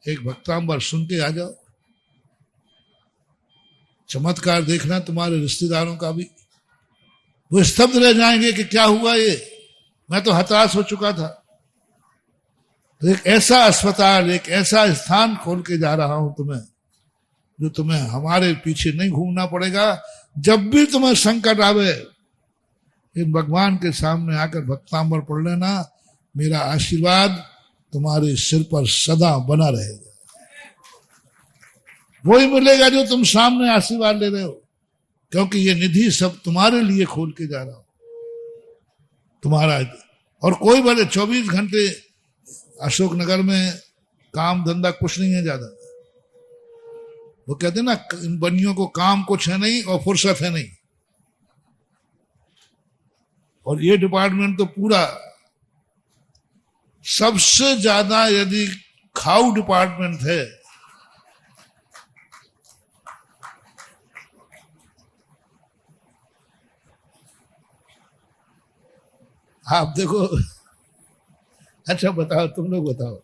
एक भक्तांबर सुन के आ जाओ। चमत्कार देखना तुम्हारे रिश्तेदारों का भी, वो स्तब्ध रह जाएंगे कि क्या हुआ ये, मैं तो हताश हो चुका था। तो एक ऐसा अस्पताल, एक ऐसा स्थान खोल के जा रहा हूं तुम्हें, जो तुम्हें हमारे पीछे नहीं घूमना पड़ेगा। जब भी तुम्हें संकट आवे इन भगवान के सामने आकर भक्तांबर पढ़ लेना, मेरा आशीर्वाद तुम्हारे सिर पर सदा बना रहेगा। वही मिलेगा जो तुम सामने आशीर्वाद ले रहे हो, क्योंकि ये निधि सब तुम्हारे लिए खोल के जा रहा हूं, तुम्हारा। और कोई बोले 24 घंटे अशोक नगर में काम धंधा कुछ नहीं है ज्यादा। वो कहते ना इन बनियों को काम कुछ है नहीं और फुर्सत है नहीं। और ये डिपार्टमेंट तो पूरा सबसे ज्यादा यदि खाऊ डिपार्टमेंट है। आप देखो, अच्छा बताओ, तुम लोग बताओ,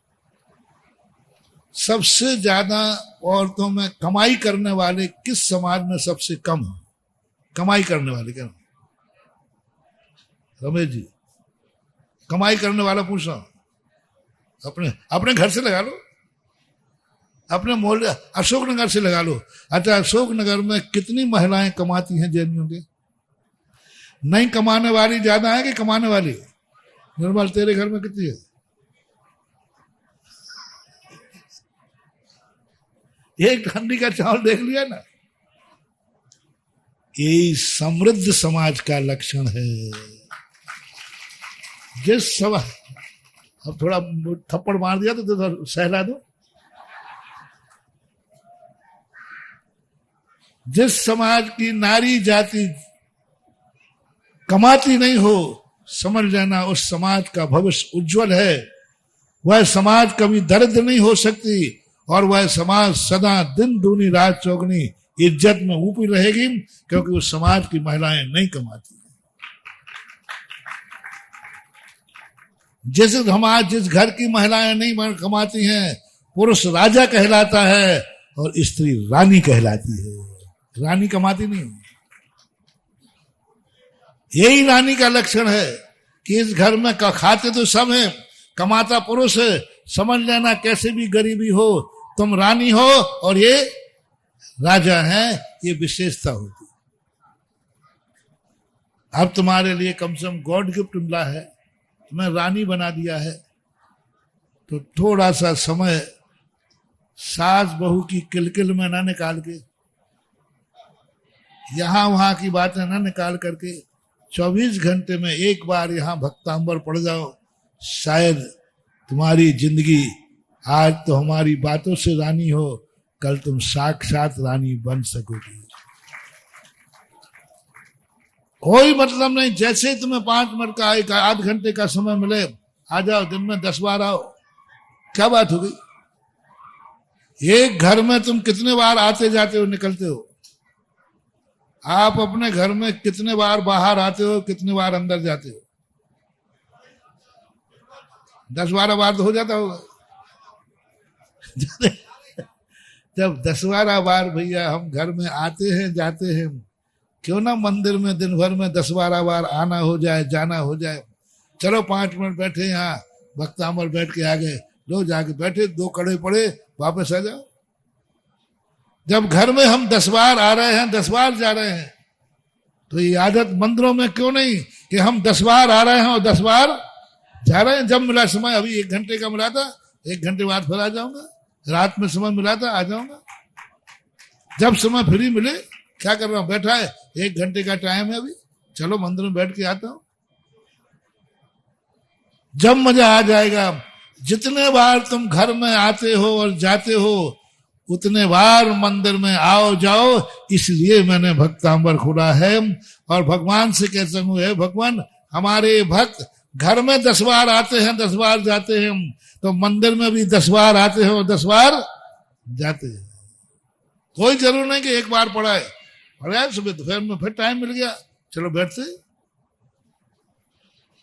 सबसे ज्यादा औरतों में कमाई करने वाले किस समाज में सबसे कम है? कमाई करने वाले क्या? रमेश जी, कमाई करने वाला पूछ रहा हूं। अपने घर से लगा लो, अपने मोहल्ले अशोक नगर से लगा लो। अच्छा, अशोक नगर में कितनी महिलाएं कमाती हैं जैनियों के? नहीं कमाने वाली ज्यादा है कि कमाने वाली? निर्मल तेरे घर में कितनी है? एक ठंडी का चावल देख लिया ना। यही समृद्ध समाज का लक्षण है। जिस समाज, अब थोड़ा थप्पड़ मार दिया तो सहला दो। जिस समाज की नारी जाति कमाती नहीं हो, समझ लेना उस समाज का भविष्य उज्जवल है। वह समाज कभी दरिद्र नहीं हो सकती और वह समाज सदा दिन दूनी रात चौगनी इज्जत में ऊपर रहेगी, क्योंकि उस समाज की महिलाएं नहीं कमाती। जिस घर की महिलाएं नहीं कमाती हैं, पुरुष राजा कहलाता है और स्त्री रानी कहलाती है। रानी कमाती नहीं। यही रानी का लक्षण है कि इस घर में खाते तो सब है, कमाता पुरुष है। समझ लेना, कैसे भी गरीबी हो तुम रानी हो और ये राजा है, ये विशेषता होती। अब तुम्हारे लिए कम से कम गॉड गिफ्ट मिला है, तुम्हें रानी बना दिया है, तो थोड़ा सा समय सास बहू की किलकिल में ना निकाल के, यहां वहां की बातें ना निकाल करके 24 घंटे में एक बार यहां भक्तांबर पड़ जाओ। शायद तुम्हारी जिंदगी आज तो हमारी बातों से रानी हो, कल तुम साक्षात रानी बन सकोगी। कोई मतलब नहीं, जैसे तुम्हें 5 मिनट का एक आध घंटे का समय मिले, आ जाओ। दिन में 10 बार आओ, क्या बात हो गई? एक घर में तुम कितने बार आते जाते हो, निकलते हो? आप अपने घर में कितने बार बाहर आते हो, कितने बार अंदर जाते हो? 10-12 बार तो हो जाता होगा। जब 10-12 बार भैया हम घर में आते हैं जाते हैं, क्यों ना मंदिर में दिन भर में 10-12 बार आना हो जाए, जाना हो जाए। चलो 5 मिनट बैठे यहाँ, भक्तांबर बैठ के आ गए, लो जाके बैठे, 2 कड़े पड़े, वापस आ जाओ। जब घर में हम 10 बार आ रहे हैं, 10 बार जा रहे हैं, तो ये आदत मंदिरों में क्यों नहीं कि हम 10 बार आ रहे हैं और 10 बार जा रहे हैं? जब मिला समय, अभी 1 घंटे का मिला था, 1 घंटे बाद फिर आ जाऊंगा। रात में समय मिला था, आ जाऊंगा। जब समय फ्री मिले, क्या कर रहा हूं, बैठा है, 1 घंटे का टाइम है अभी, चलो मंदिर में बैठ के आता हूं। जब मजा आ जाएगा, जितने बार तुम घर में आते हो और जाते हो, उतने बार मंदिर में आओ जाओ। इसलिए मैंने भक्तांबर खोला है और भगवान से कहता हूं, हे भगवान, हमारे भक्त घर में 10 बार आते हैं, 10 बार जाते हैं, तो मंदिर में भी 10 बार आते हैं और 10 बार जाते हैं। कोई जरूर नहीं कि एक बार पढ़ाए, सुबह दोपहर में फिर टाइम मिल गया, चलो बैठते।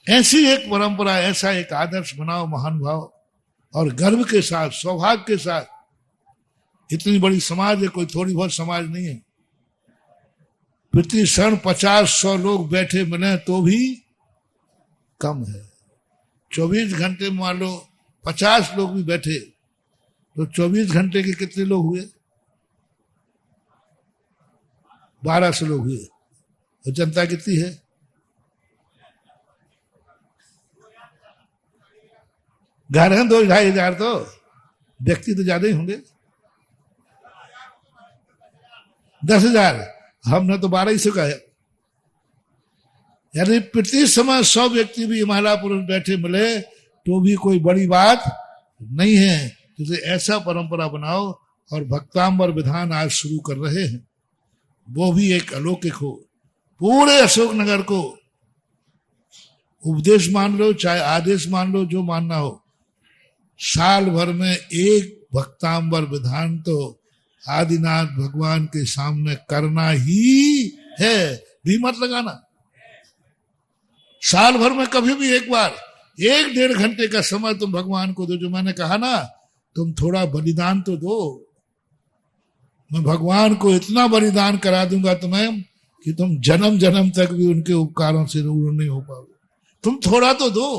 ऐसी एक परंपरा, ऐसा एक आदर्श बनाओ महानुभाव, और गर्व के साथ, सौभाग्य के साथ। इतनी बड़ी समाज है, कोई थोड़ी बहुत समाज नहीं है। प्रति क्षण 50-100 लोग बैठे मिले तो भी कम है। 24 घंटे मान लो 50 लोग भी बैठे, तो 24 घंटे के कितने लोग हुए? 1200 लोग हुए। तो जनता कितनी है? घर हैं 2-2.5 हजार, तो व्यक्ति तो ज्यादा ही होंगे। 10,000, हमने तो 1200 का है। यानी प्रति समय 100 व्यक्ति भी महिला पुरुष बैठे मिले तो भी कोई बड़ी बात नहीं है। तो ऐसा परंपरा बनाओ, और भक्तांबर विधान आज शुरू कर रहे हैं, वो भी एक अलौकिक हो। पूरे अशोकनगर को उपदेश मान लो, चाहे आदेश मान लो, जो मानना हो, साल भर में एक भक्तांबर विधान तो आदिनाथ भगवान के सामने करना ही है। भी मत लगाना, साल भर में कभी भी एक बार 1-1.5 घंटे का समय तुम भगवान को दो। जो मैंने कहा ना, तुम थोड़ा बलिदान तो दो। मैं भगवान को इतना बलिदान करा दूंगा तुम्हें कि तुम जन्म जन्म तक भी उनके उपकारों से दूर नहीं हो पाओगे। तुम थोड़ा तो दो,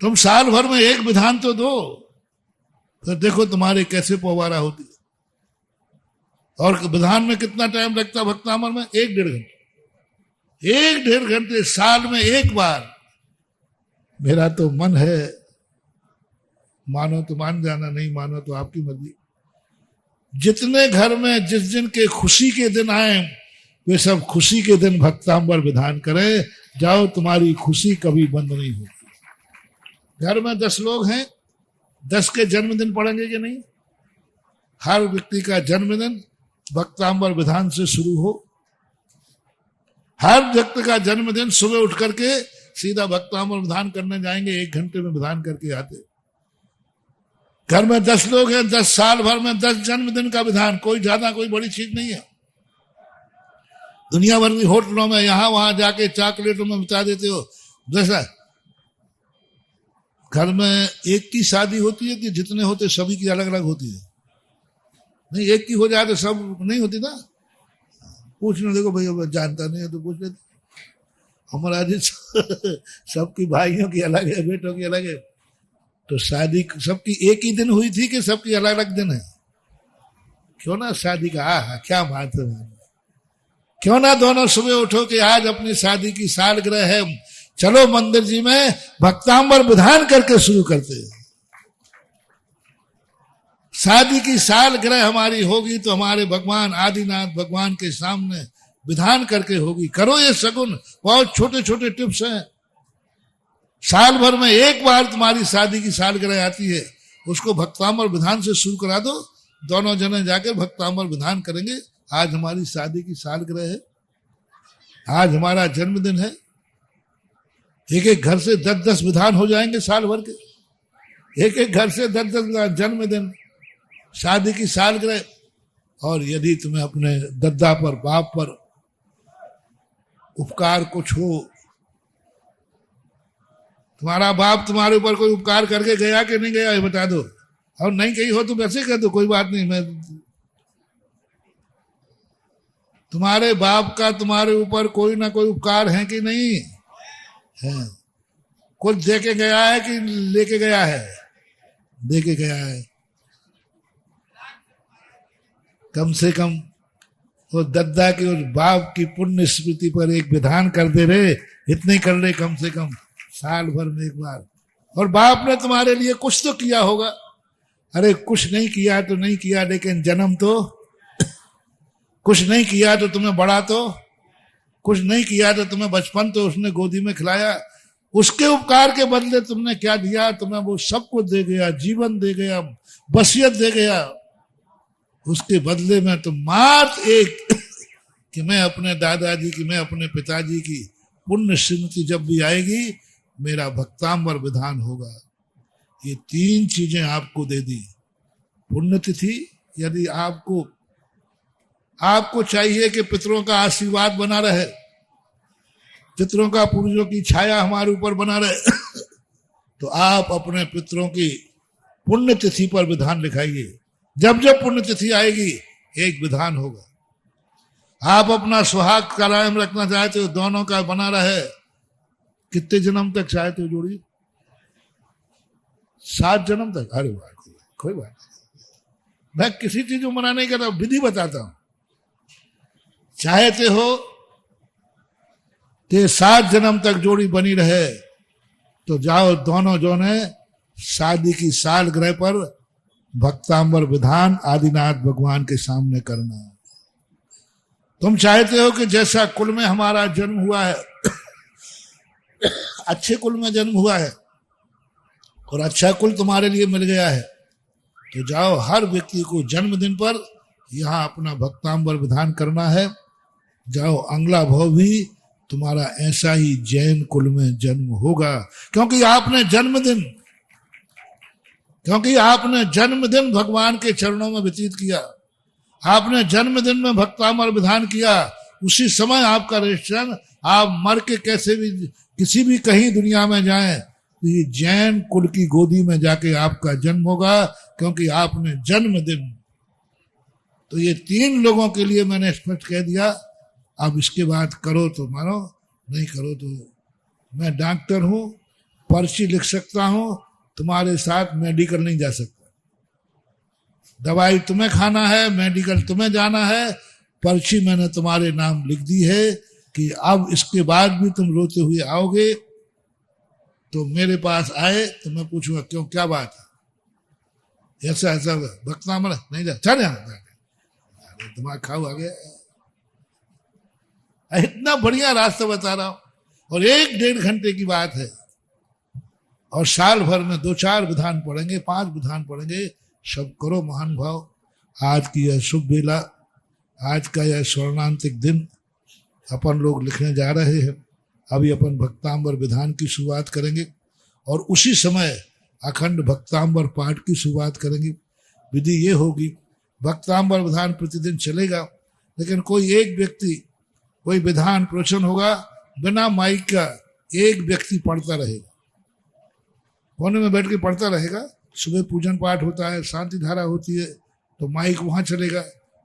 तुम साल भर में एक विधान तो दो, फिर देखो तुम्हारे कैसे पोवारा होती है। और विधान में कितना टाइम लगता है भक्तांबर में? 1-1.5 घंटे। 1-1.5 घंटे साल में एक बार। मेरा तो मन है, मानो तो मान जाना, नहीं मानो तो आपकी मर्जी। जितने घर में जिस दिन के खुशी के दिन आए, वे सब खुशी के दिन भक्तांबर विधान करें। जाओ, तुम्हारी खुशी कभी बंद नहीं होगी। घर में 10 लोग हैं, 10 के जन्मदिन पड़ेंगे कि नहीं? हर व्यक्ति का जन्मदिन भक्तांबर विधान से शुरू हो। हर व्यक्ति का जन्मदिन सुबह उठ करके सीधा भक्तांबर विधान करने जाएंगे, 1 घंटे में विधान करके आते। घर में 10 लोग हैं, 10 साल भर में 10 जन्मदिन का विधान, कोई ज्यादा कोई बड़ी चीज नहीं है। दुनिया भर की होटलों में यहां वहां जाके चॉकलेटों में बिता देते हो। जैसा घर में एक की शादी होती है कि जितने होते सभी की अलग अलग होती है? नहीं, एक की हो जाए तो सब नहीं होती ना। पूछने देखो भैया, जानता नहीं है तो पूछ लेते। हमारा जी सबकी भाइयों की अलग है, बेटों की अलग है। तो शादी सबकी एक ही दिन हुई थी कि सबकी अलग अलग दिन है? क्यों ना शादी का क्या बात है, क्यों ना दोनों सुबह उठो कि आज अपनी शादी की सालगिरह है, चलो मंदिर जी में भक्तांबर विधान करके शुरू करते हैं। शादी की सालगिरह हमारी होगी तो हमारे भगवान आदिनाथ भगवान के सामने विधान करके होगी। करो ये शगुन, बहुत छोटे छोटे टिप्स हैं। साल भर में एक बार तुम्हारी शादी की सालगिरह आती है, उसको भक्तांबर विधान से शुरू करा दो। दोनों जने जाकर भक्तांबर विधान करेंगे, आज हमारी शादी की सालगिरह है, आज हमारा जन्मदिन है। एक एक घर से 10-10 विधान हो जाएंगे साल भर के। एक एक घर से 10-10 विधान, जन्मदिन, शादी की सालगिरह। और यदि तुम्हें अपने दद्दा पर बाप पर उपकार कुछ हो, तुम्हारा बाप तुम्हारे ऊपर कोई उपकार करके गया कि नहीं गया, ये बता दो। और नहीं कही हो तो वैसे कह दो, कोई बात नहीं, मैं तुम्हारे बाप का तुम्हारे ऊपर कोई ना कोई उपकार है कि नहीं है? कुछ दे के गया है कि लेके गया है? दे के गया है। कम से कम वो दद्दा के उस बाप की पुण्य स्मृति पर एक विधान कर दे रे, इतने कर ले कम से कम साल भर में एक बार। और बाप ने तुम्हारे लिए कुछ तो किया होगा। अरे कुछ नहीं किया तो नहीं किया, लेकिन जन्म तो कुछ नहीं किया तो तुम्हें बड़ा, तो कुछ नहीं किया तो तुम्हें बचपन तो उसने गोदी में खिलाया। उसके उपकार के बदले तुमने क्या दिया? तुम्हें वो सब कुछ दे गया, जीवन दे गया, वसीयत दे गया। उसके बदले में तुम मात्र एक कि मैं अपने दादाजी की, मैं अपने पिताजी की पुण्य स्मृति जब भी आएगी मेरा भक्तांबर विधान होगा। ये 3 चीजें आपको दे दी। पुण्यतिथि, यदि आपको चाहिए कि पितरों का आशीर्वाद बना रहे, पितरों का, पूर्वजों की छाया हमारे ऊपर बना रहे तो आप अपने पितरों की पुण्यतिथि पर विधान लिखाइए। जब जब पुण्यतिथि आएगी एक विधान होगा। आप अपना सुहाग कायम रखना चाहते हो, दोनों का बना रहे, कितने जन्म तक चाहते हो जोड़ी? 7 जन्म तक। अरे वाह, कोई बात नहीं, मैं किसी चीज को मना नहीं करता, विधि बताता हूं। चाहते हो कि 7 जन्म तक जोड़ी बनी रहे तो जाओ दोनों जोने शादी की सालगिरह पर भक्तांबर विधान आदिनाथ भगवान के सामने करना। तुम चाहते हो कि जैसा कुल में हमारा जन्म हुआ है, अच्छे कुल में जन्म हुआ है और अच्छा कुल तुम्हारे लिए मिल गया है, तो जाओ हर व्यक्ति को जन्मदिन पर यहाँ अपना भक्तांबर विधान करना है। जाओ, अगला भाव भी तुम्हारा ऐसा ही जैन कुल में जन्म होगा, क्योंकि आपने जन्मदिन भगवान के चरणों में व्यतीत किया। आपने जन्मदिन में भक्तांबर विधान किया। उसी समय आपका रजिस्ट्रेशन, आप मर के कैसे भी किसी भी कहीं दुनिया में जाएं तो ये जैन कुल की गोदी में जाके आपका जन्म होगा, क्योंकि आपने जन्मदिन। तो ये 3 लोगों के लिए मैंने स्पष्ट कह दिया। अब इसके बाद करो तो मानो, नहीं करो तो मैं डॉक्टर हूं, पर्ची लिख सकता हूं, तुम्हारे साथ मेडिकल नहीं जा सकता। दवाई तुम्हें खाना है, मेडिकल तुम्हें जाना है, पर्ची मैंने तुम्हारे नाम लिख दी है कि अब इसके बाद भी तुम रोते हुए आओगे तो मेरे पास आए तो मैं पूछूंगा क्यों, क्या बात है, ऐसा ऐसा भक्तांबर नहीं जा, चल यहाँ दिमाग खाओ आ गया। इतना बढ़िया रास्ता बता रहा हूं और 1-1.5 घंटे की बात है और साल भर में 2-4 विधान पढ़ेंगे, 5 विधान पढ़ेंगे। सब करो महानुभाव। आज की यह शुभ बेला, आज का यह स्वर्णांतिक दिन अपन लोग लिखने जा रहे हैं। अभी अपन भक्तांबर विधान की शुरुआत करेंगे और उसी समय अखंड भक्तांबर पाठ की शुरुआत करेंगे। विधि ये होगी, भक्तांबर विधान प्रतिदिन चलेगा, लेकिन कोई एक व्यक्ति कोई विधान प्रवचन होगा बिना माइक का, एक व्यक्ति पढ़ता रहेगा, कोने में बैठ के पढ़ता रहेगा। सुबह पूजन पाठ होता है, शांति धारा होती है, तो माइक वहां चलेगा,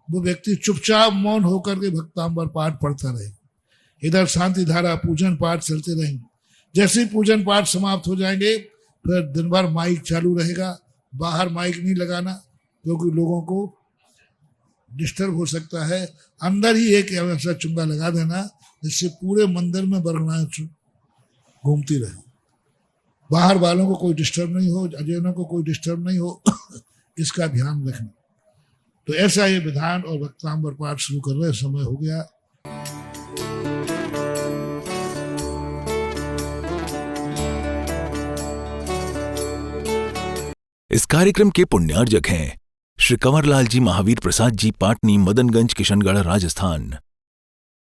वो व्यक्ति चुपचाप मौन होकर के भक्तांबर पाठ पढ़ता रहेगा। इधर शांति धारा पूजन पाठ चलते रहेंगे। जैसे ही पूजन पाठ समाप्त हो जाएंगे फिर दिन भर माइक चालू रहेगा। बाहर माइक नहीं लगाना, क्योंकि लोगों को डिस्टर्ब हो सकता है। अंदर ही एक ऐसा चुंगा लगा देना जिससे पूरे मंदिर में बरगनाएं घूमती रहे, बाहर वालों को कोई डिस्टर्ब नहीं हो, अजैनों को कोई डिस्टर्ब नहीं हो इसका ध्यान रखना। तो ऐसा ये विधान और भक्तांबर पाठ शुरू कर रहे, समय हो गया। इस कार्यक्रम के पुण्यार्जक हैं श्री कंवरलाल जी महावीर प्रसाद जी, पाटनी, मदनगंज, किशनगढ़, राजस्थान।